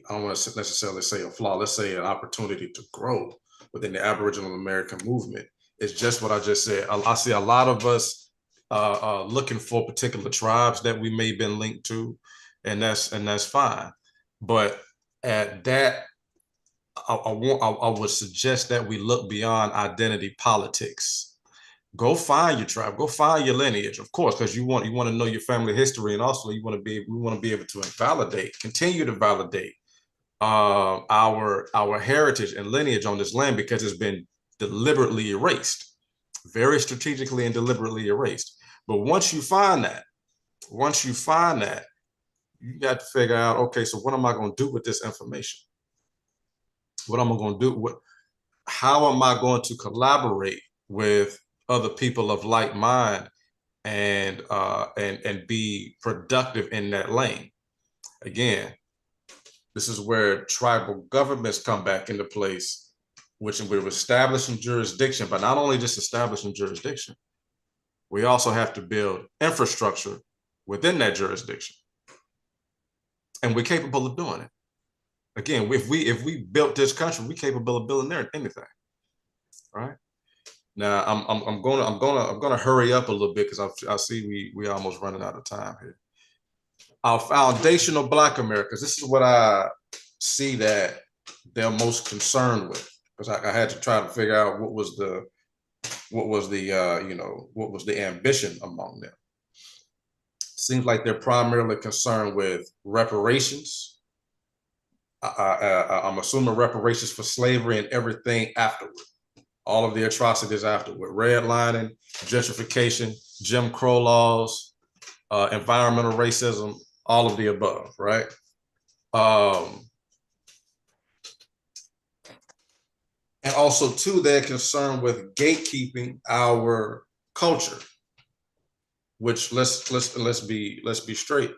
don't want to necessarily say a flaw. Let's say an opportunity to grow within the Aboriginal American movement is just what I just said. I see a lot of us looking for particular tribes that we may have been linked to, and that's fine. But at that, I would suggest that we look beyond identity politics. Go find your tribe. Go find your lineage, of course, because you want to know your family history, and also we want to be able to continue to validate our heritage and lineage on this land, because it's been deliberately erased, very strategically and deliberately erased. But once you find that, you got to figure out, okay, so what am I going to do with this information? What am I going to do? How am I going to collaborate with other people of like mind and be productive in that lane? Again, this is where tribal governments come back into place, which we're establishing jurisdiction, but not only just establishing jurisdiction, we also have to build infrastructure within that jurisdiction. And we're capable of doing it. Again, if we built this country, we capable of building anything, right? Now I'm gonna hurry up a little bit because I see we almost running out of time here. Our foundational Black Americans. This is what I see that they're most concerned with, because I had to try to figure out what was the ambition among them. Seems like they're primarily concerned with reparations. I'm assuming reparations for slavery and everything afterward. All of the atrocities afterward, redlining, gentrification, Jim Crow laws, environmental racism, all of the above, right? And also too, they're concerned with gatekeeping our culture, which let's be straight.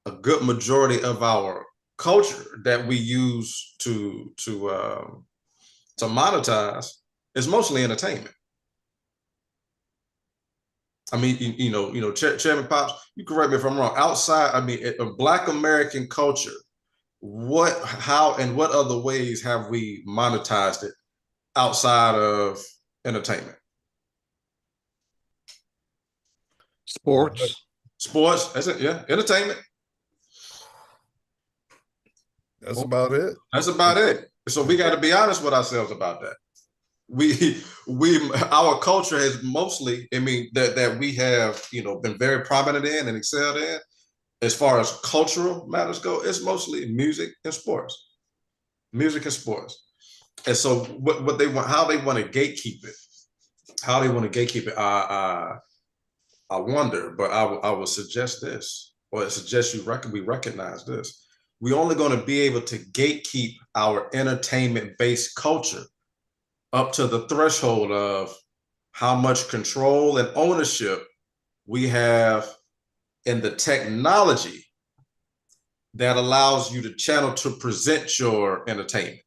A good majority of our culture that we use to monetize is mostly entertainment. I mean, Chairman Pops, you correct me if I'm wrong. Outside, I mean, a Black American culture, how, and what other ways have we monetized it outside of entertainment? Sports. That's it. Yeah, entertainment. That's about it. That's about it. So we got to be honest with ourselves about that. Our culture has mostly, I mean, that we have, been very prominent in and excelled in, as far as cultural matters go, it's mostly music and sports. Music and sports. And so what they want, how they want to gatekeep it, I wonder, but I would suggest this, or I suggest we recognize this. We're only going to be able to gatekeep our entertainment-based culture up to the threshold of how much control and ownership we have in the technology that allows you to channel to present our entertainment.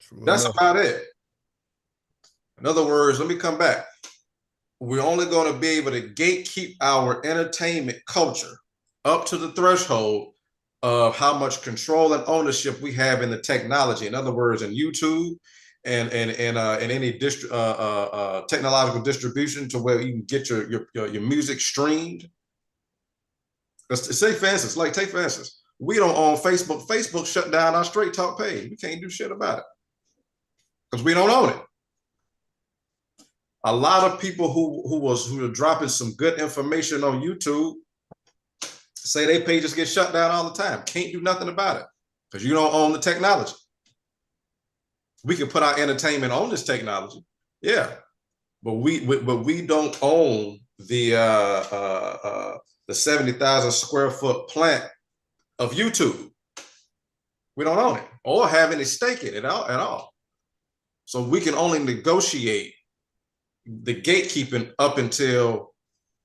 True That's enough. About it. In other words, let me come back. We're only going to be able to gatekeep our entertainment culture up to the threshold of how much control and ownership we have in the technology. In other words, in YouTube and any technological distribution, to where you can get your music streamed. Say for instance, take for instance, we don't own Facebook. Facebook shut down our Straight Talk page. We can't do shit about it because we don't own it. A lot of people who are dropping some good information on YouTube say their pages get shut down all the time. Can't do nothing about it because you don't own the technology. We can put our entertainment on this technology, yeah, but we don't own the 70,000 square foot plant of YouTube. We don't own it or have any stake in it at all. So we can only negotiate the gatekeeping up until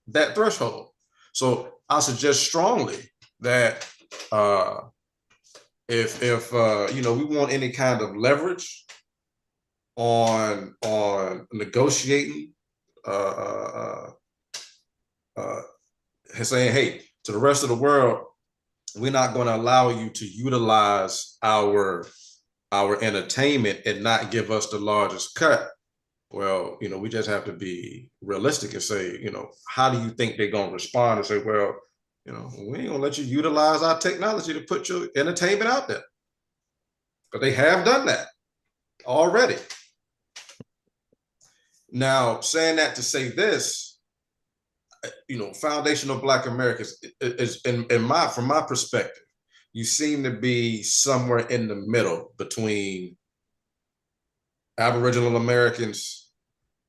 that threshold. So I suggest strongly that if we want any kind of leverage on negotiating, saying, hey, to the rest of the world, we're not going to allow you to utilize our entertainment and not give us the largest cut. Well, we just have to be realistic and say, how do you think they're going to respond and say, well, we ain't gonna let you utilize our technology to put your entertainment out there. But they have done that already. Now, saying that to say this, foundational Black Americans is from my perspective, you seem to be somewhere in the middle between Aboriginal Americans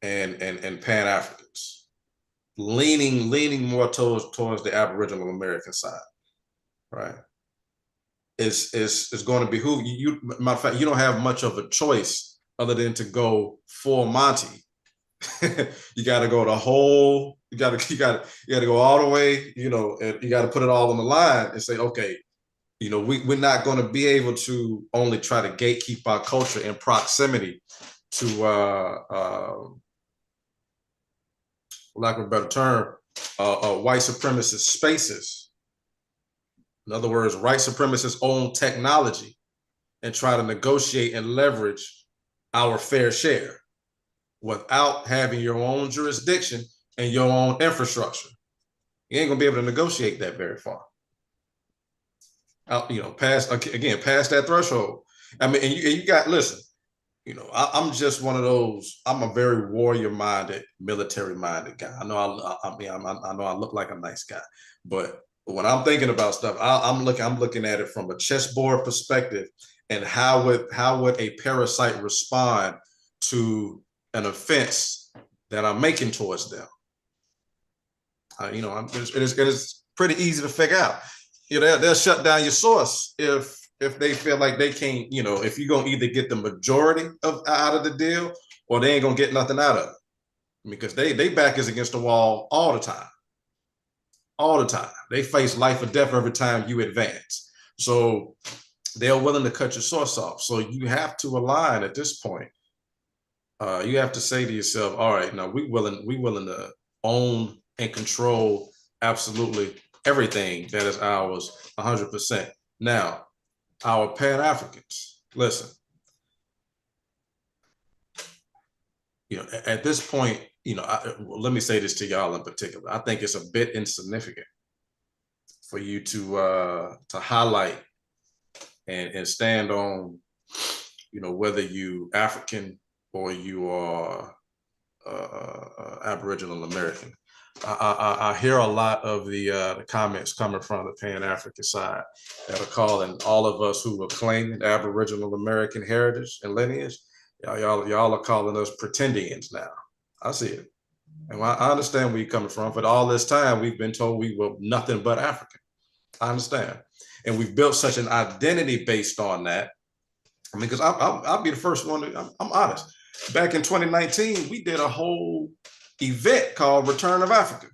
and Pan-Africans, leaning more towards the Aboriginal American side, right? It's going to behoove you. Matter of fact, you don't have much of a choice other than to go full Monty. You got to go the whole. You got to go all the way. And you got to put it all on the line and say, okay, we're not going to be able to only try to gatekeep our culture in proximity to, for lack of a better term, white supremacist spaces. In other words, white supremacists own technology and try to negotiate and leverage our fair share without having your own jurisdiction and your own infrastructure. You ain't gonna be able to negotiate that very far. Past that threshold. I mean, and you got, listen, I'm just one of those. I'm a very warrior-minded, military-minded guy. I know I know I look like a nice guy, but when I'm thinking about stuff, I'm looking at it from a chessboard perspective, and how would a parasite respond to an offense that I'm making towards them? It is pretty easy to figure out. They'll shut down your source if they feel like they can't. If you're gonna either get the majority out of the deal, or they ain't gonna get nothing out of it, because they back is against the wall all the time. All the time. They face life or death every time you advance. So they're willing to cut your source off. So you have to align at this point. You have to say to yourself, all right, now we willing to own and control absolutely everything that is ours 100%. Now, our Pan-Africans, listen, at this point, let me say this to y'all in particular. I think it's a bit insignificant for you to highlight and stand on, whether you African or you are Aboriginal American. I hear a lot of the comments coming from the Pan-African side that are calling all of us who are claiming Aboriginal American heritage and lineage, y'all are calling us pretendians now. I see it. And I understand where you're coming from, but all this time we've been told we were nothing but African. I understand. And we've built such an identity based on that. I mean, because I'll be the first one I'm honest. Back in 2019, we did a whole event called Return of Africa.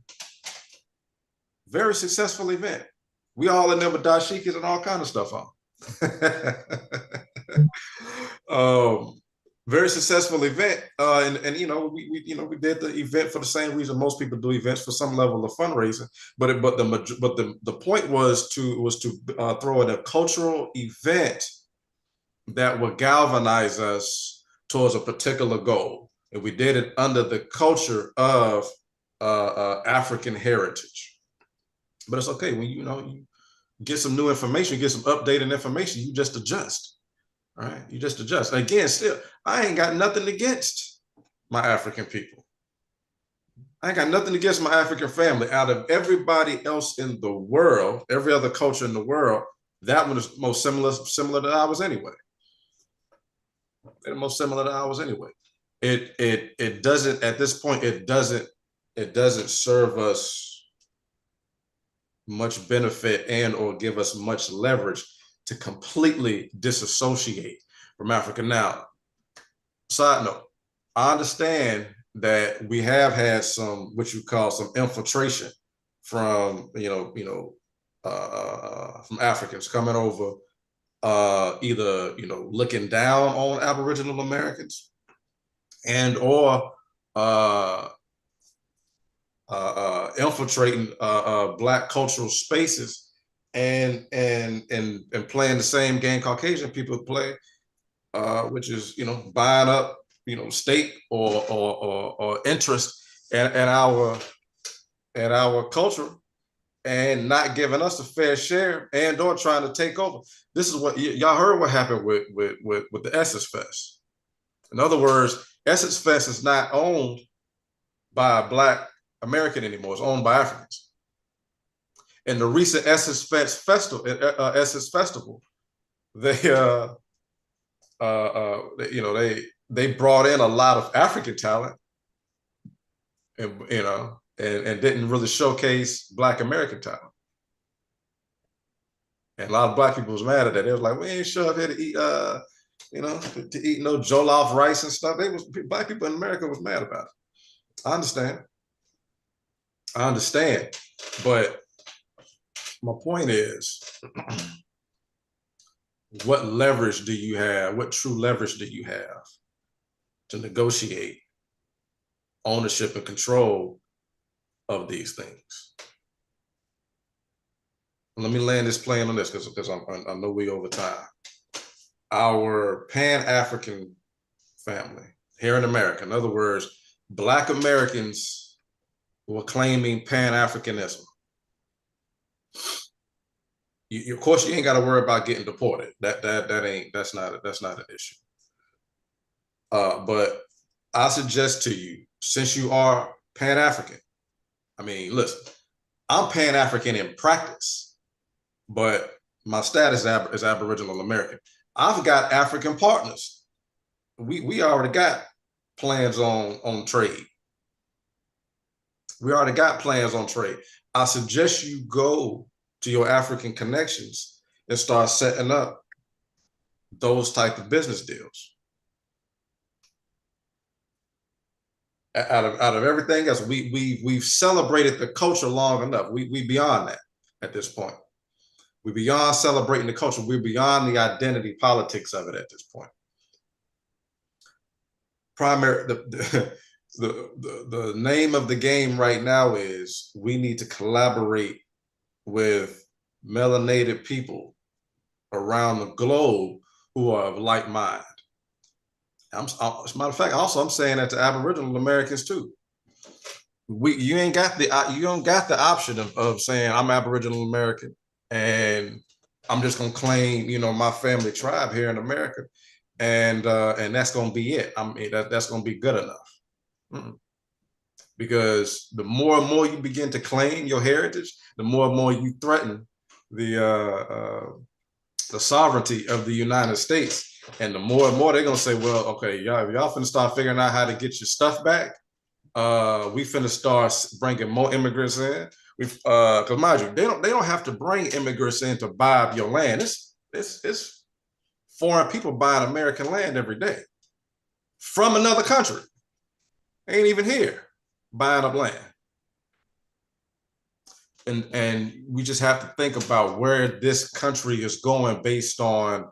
Very successful event. We all in there with dashikis and all kind of stuff on. Very successful event, and we did the event for the same reason most people do events, for some level of fundraising. But the point was to throw in a cultural event that would galvanize us towards a particular goal, and we did it under the culture of African heritage. But it's okay when you get some new information, get some updated information, you just adjust. All right, you just adjust. Again, still, I ain't got nothing against my African people. I ain't got nothing against my African family. Out of everybody else in the world, every other culture in the world, that one is most similar to ours anyway. And most similar to ours anyway. It doesn't, at this point, it doesn't serve us much benefit and or give us much leverage to completely disassociate from Africa. Now, side note, I understand that we have had some, what you call some infiltration from, from Africans coming over, either, looking down on Aboriginal Americans and or infiltrating Black cultural spaces and playing the same game Caucasian people play, which is buying up state or interest in our culture and not giving us a fair share and or trying to take over. This is what y'all heard what happened with the Essence Fest. In other words, Essence Fest is not owned by a Black American anymore. It's owned by Africans. In the recent Essence Festival, they brought in a lot of African talent, and didn't really showcase Black American talent. And a lot of Black people was mad at that. They was like, we ain't show up here to eat, to eat no jollof rice and stuff. Black people in America was mad about it. I understand, but my point is, what leverage do you have? What true leverage do you have to negotiate ownership and control of these things? let me land this plane on this because I know we over time. Our Pan-African family here in America, in other words, Black Americans who are claiming Pan-Africanism. Of course, you ain't got to worry about getting deported. That's not an issue. But I suggest to you, since you are Pan-African, I mean, listen, I'm Pan-African in practice, but my status is Aboriginal American. I've got African partners. We already got plans on trade. We already got plans on trade. I suggest you go to your African connections and start setting up those type of business deals. Out of everything else, we've celebrated the culture long enough. We beyond that at this point. We're beyond celebrating the culture. We're beyond the identity politics of it at this point. The name of the game right now is we need to collaborate with melanated people around the globe who are of like mind. As a matter of fact, also I'm saying that to Aboriginal Americans too. You don't got the option of saying I'm Aboriginal American and I'm just gonna claim, my family tribe here in America, and that's gonna be it. I mean, that's gonna be good enough. Because the more and more you begin to claim your heritage, the more and more you threaten the sovereignty of the United States. And the more and more they're gonna say, well, okay, y'all finna start figuring out how to get your stuff back. We finna start bringing more immigrants in. Because mind you, they don't have to bring immigrants in to buy up your land. It's foreign people buying American land every day from another country. They ain't even here buying up land. And we just have to think about where this country is going based on,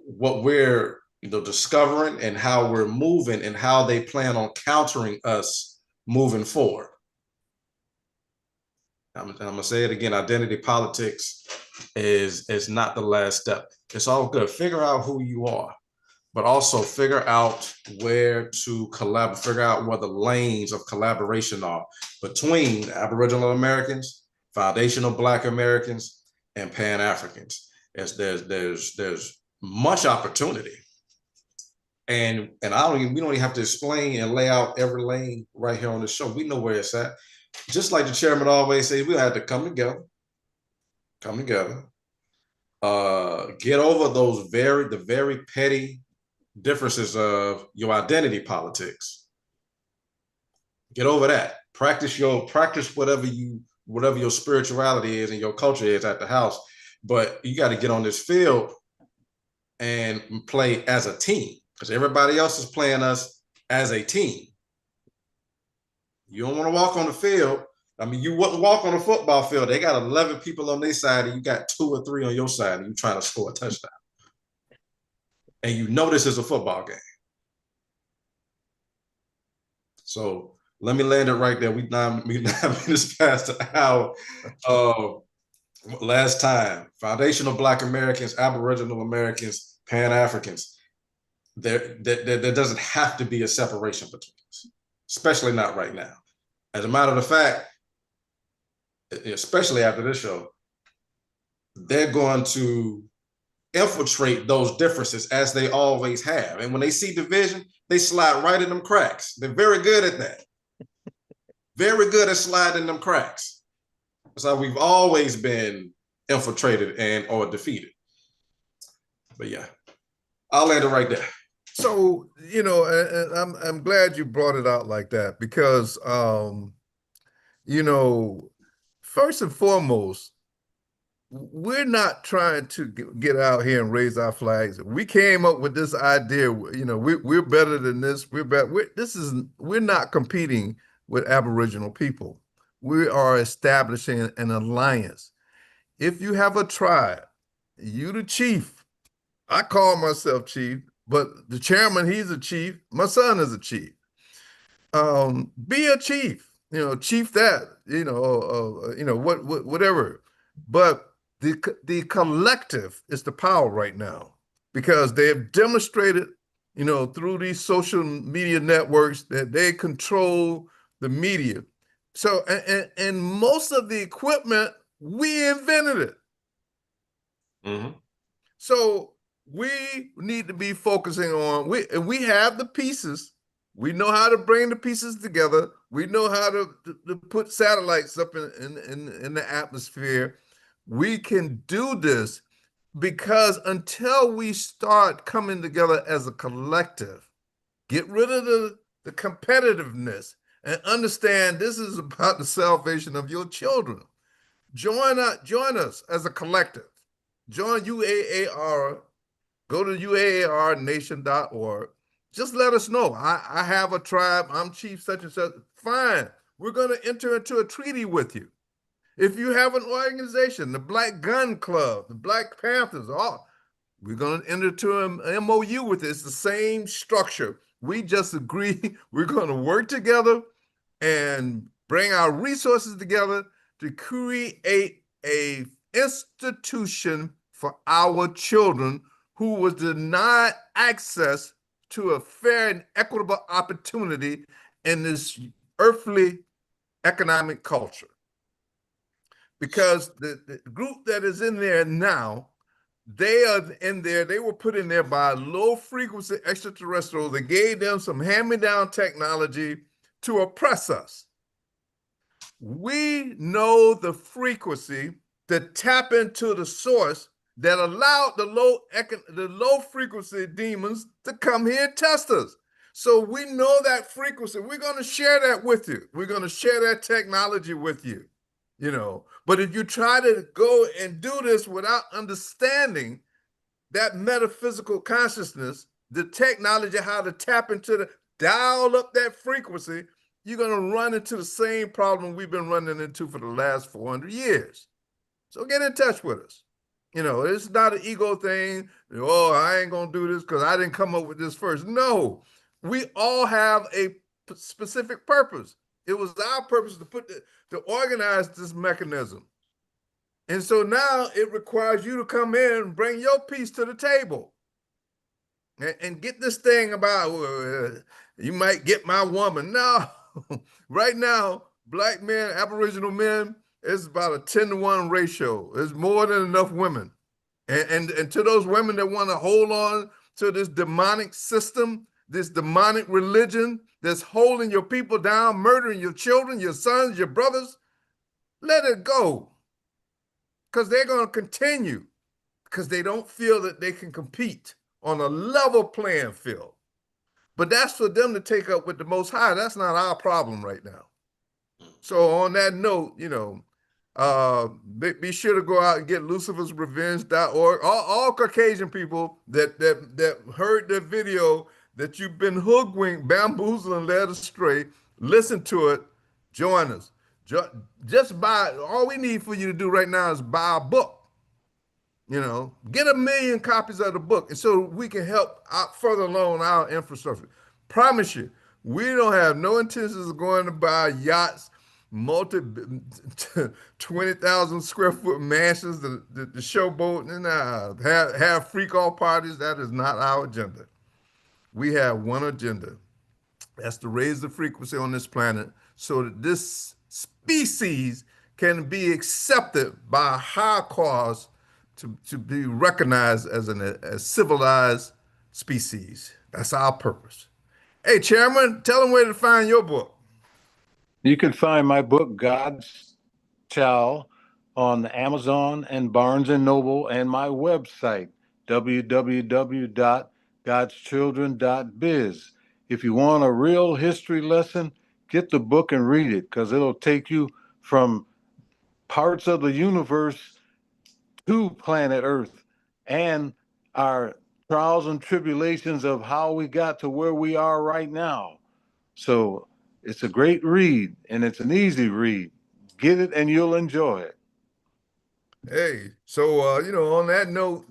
what we're, discovering and how we're moving and how they plan on countering us moving forward. I'm gonna say it again, identity politics is not the last step. It's all good. Figure out who you are, but also figure out where to collaborate, figure out where the lanes of collaboration are between Aboriginal Americans, foundational Black Americans, and Pan-Africans. There's much opportunity. And we don't even have to explain and lay out every lane right here on the show. We know where it's at. Just like the chairman always says, we have to come together, get over the very petty differences of your identity politics. Get over that. Practice whatever your spirituality is and your culture is at the house. But you got to get on this field and play as a team, because everybody else is playing us as a team. You don't want to walk on the field. I mean, you wouldn't walk on a football field. They got 11 people on their side and you got 2 or 3 on your side and you're trying to score a touchdown. And this is a football game. So let me land it right there. We 9 minutes past the hour. Last time, foundational Black Americans, Aboriginal Americans, Pan-Africans. There doesn't have to be a separation between us, especially not right now. As a matter of fact, especially after this show, they're going to infiltrate those differences as they always have. And when they see division, they slide right in them cracks. They're very good at that. Very good at sliding them cracks. That's how we've always been infiltrated or defeated. But yeah, I'll land it right there. So, and I'm glad you brought it out like that because, first and foremost, we're not trying to get out here and raise our flags. We came up with this idea, we're better than this. We're not competing with Aboriginal people. We are establishing an alliance. If you have a tribe, you the chief. I call myself chief. But the chairman, he's a chief. My son is a chief. Be a chief. Chief that. Whatever. But the collective is the power right now because they have demonstrated, through these social media networks that they control the media. So, and most of the equipment, we invented it. Mm-hmm. So we need to be focusing on we have the pieces. We know how to bring the pieces together. We know how to put satellites up in the atmosphere. We can do this because until we start coming together as a collective, get rid of the competitiveness and understand this is about the salvation of your children. Join us as a collective. Join UAAR. Go to uaarnation.org. Just let us know. I have a tribe. I'm chief such and such. Fine. We're going to enter into a treaty with you. If you have an organization, the Black Gun Club, the Black Panthers, all, we're going to enter into an MOU with it. It's the same structure. We just agree we're going to work together and bring our resources together to create a institution for our children who was denied access to a fair and equitable opportunity in this earthly economic culture. Because the group that is in there now, they are in there, they were put in there by low frequency extraterrestrials that gave them some hand-me-down technology to oppress us. We know the frequency to tap into the source that allowed the low frequency demons to come here and test us. So we know that frequency. We're going to share that with you. We're going to share that technology with you, But if you try to go and do this without understanding that metaphysical consciousness, the technology, how to tap into dial up that frequency, you're going to run into the same problem we've been running into for the last 400 years. So get in touch with us. It's not an ego thing. Oh, I ain't going to do this because I didn't come up with this first. No, we all have a specific purpose. It was our purpose to organize this mechanism. And so now it requires you to come in and bring your piece to the table and get this thing about you might get my woman. No, right now, Black men, Aboriginal men, it's about a 10-to-1 ratio. There's more than enough women. And to those women that want to hold on to this demonic system, this demonic religion that's holding your people down, murdering your children, your sons, your brothers, let it go. Because they're going to continue because they don't feel that they can compete on a level playing field. But that's for them to take up with the Most High. That's not our problem right now. So on that note, be sure to go out and get lucifersrevenge.org. All Caucasian people that heard the video that you've been hoodwinked, bamboozled, and led astray, listen to it, join us. Just buy, all we need for you to do right now is buy a book. Get 1 million copies of the book, and so we can help out further along our infrastructure. Promise you, we don't have no intentions of going to buy yachts, 20,000 square foot mansions, the showboat, and have freak off parties. That is not our agenda. We have one agenda. That's to raise the frequency on this planet so that this species can be accepted by a higher cause to be recognized as a civilized species. That's our purpose. Hey, Chairman, tell them where to find your book. You can find my book, God's Child, on Amazon and Barnes & Noble, and my website, www.godschildren.biz. If you want a real history lesson, get the book and read it, because it'll take you from parts of the universe to planet Earth and our trials and tribulations of how we got to where we are right now. So it's a great read, and it's an easy read. Get it and you'll enjoy it. Hey, so on that note,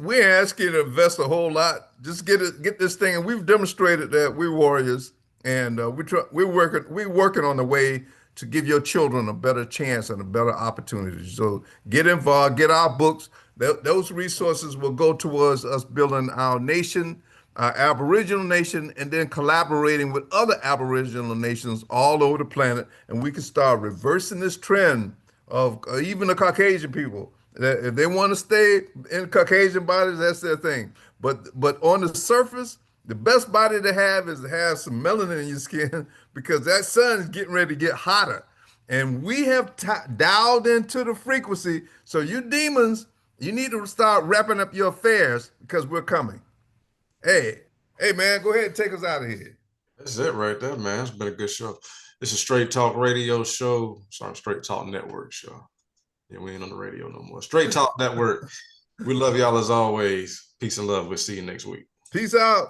we ask you to invest a whole lot. Just get this thing, and we've demonstrated that we're warriors, and we're working on the way to give your children a better chance and a better opportunity. So get involved, get our books. Those resources will go towards us building our nation, our Aboriginal nation, and then collaborating with other Aboriginal nations all over the planet. And we can start reversing this trend of even the Caucasian people. If they want to stay in Caucasian bodies, that's their thing. But on the surface, the best body to have is to have some melanin in your skin because that sun is getting ready to get hotter. And we have dialed into the frequency. So you demons, you need to start wrapping up your affairs because we're coming. Hey, man, go ahead and take us out of here. That's it right there, man. It's been a good show. It's a Straight Talk radio show. Sorry, Straight Talk Network show. Yeah, we ain't on the radio no more. Straight Talk Network. We love y'all as always. Peace and love. We'll see you next week. Peace out.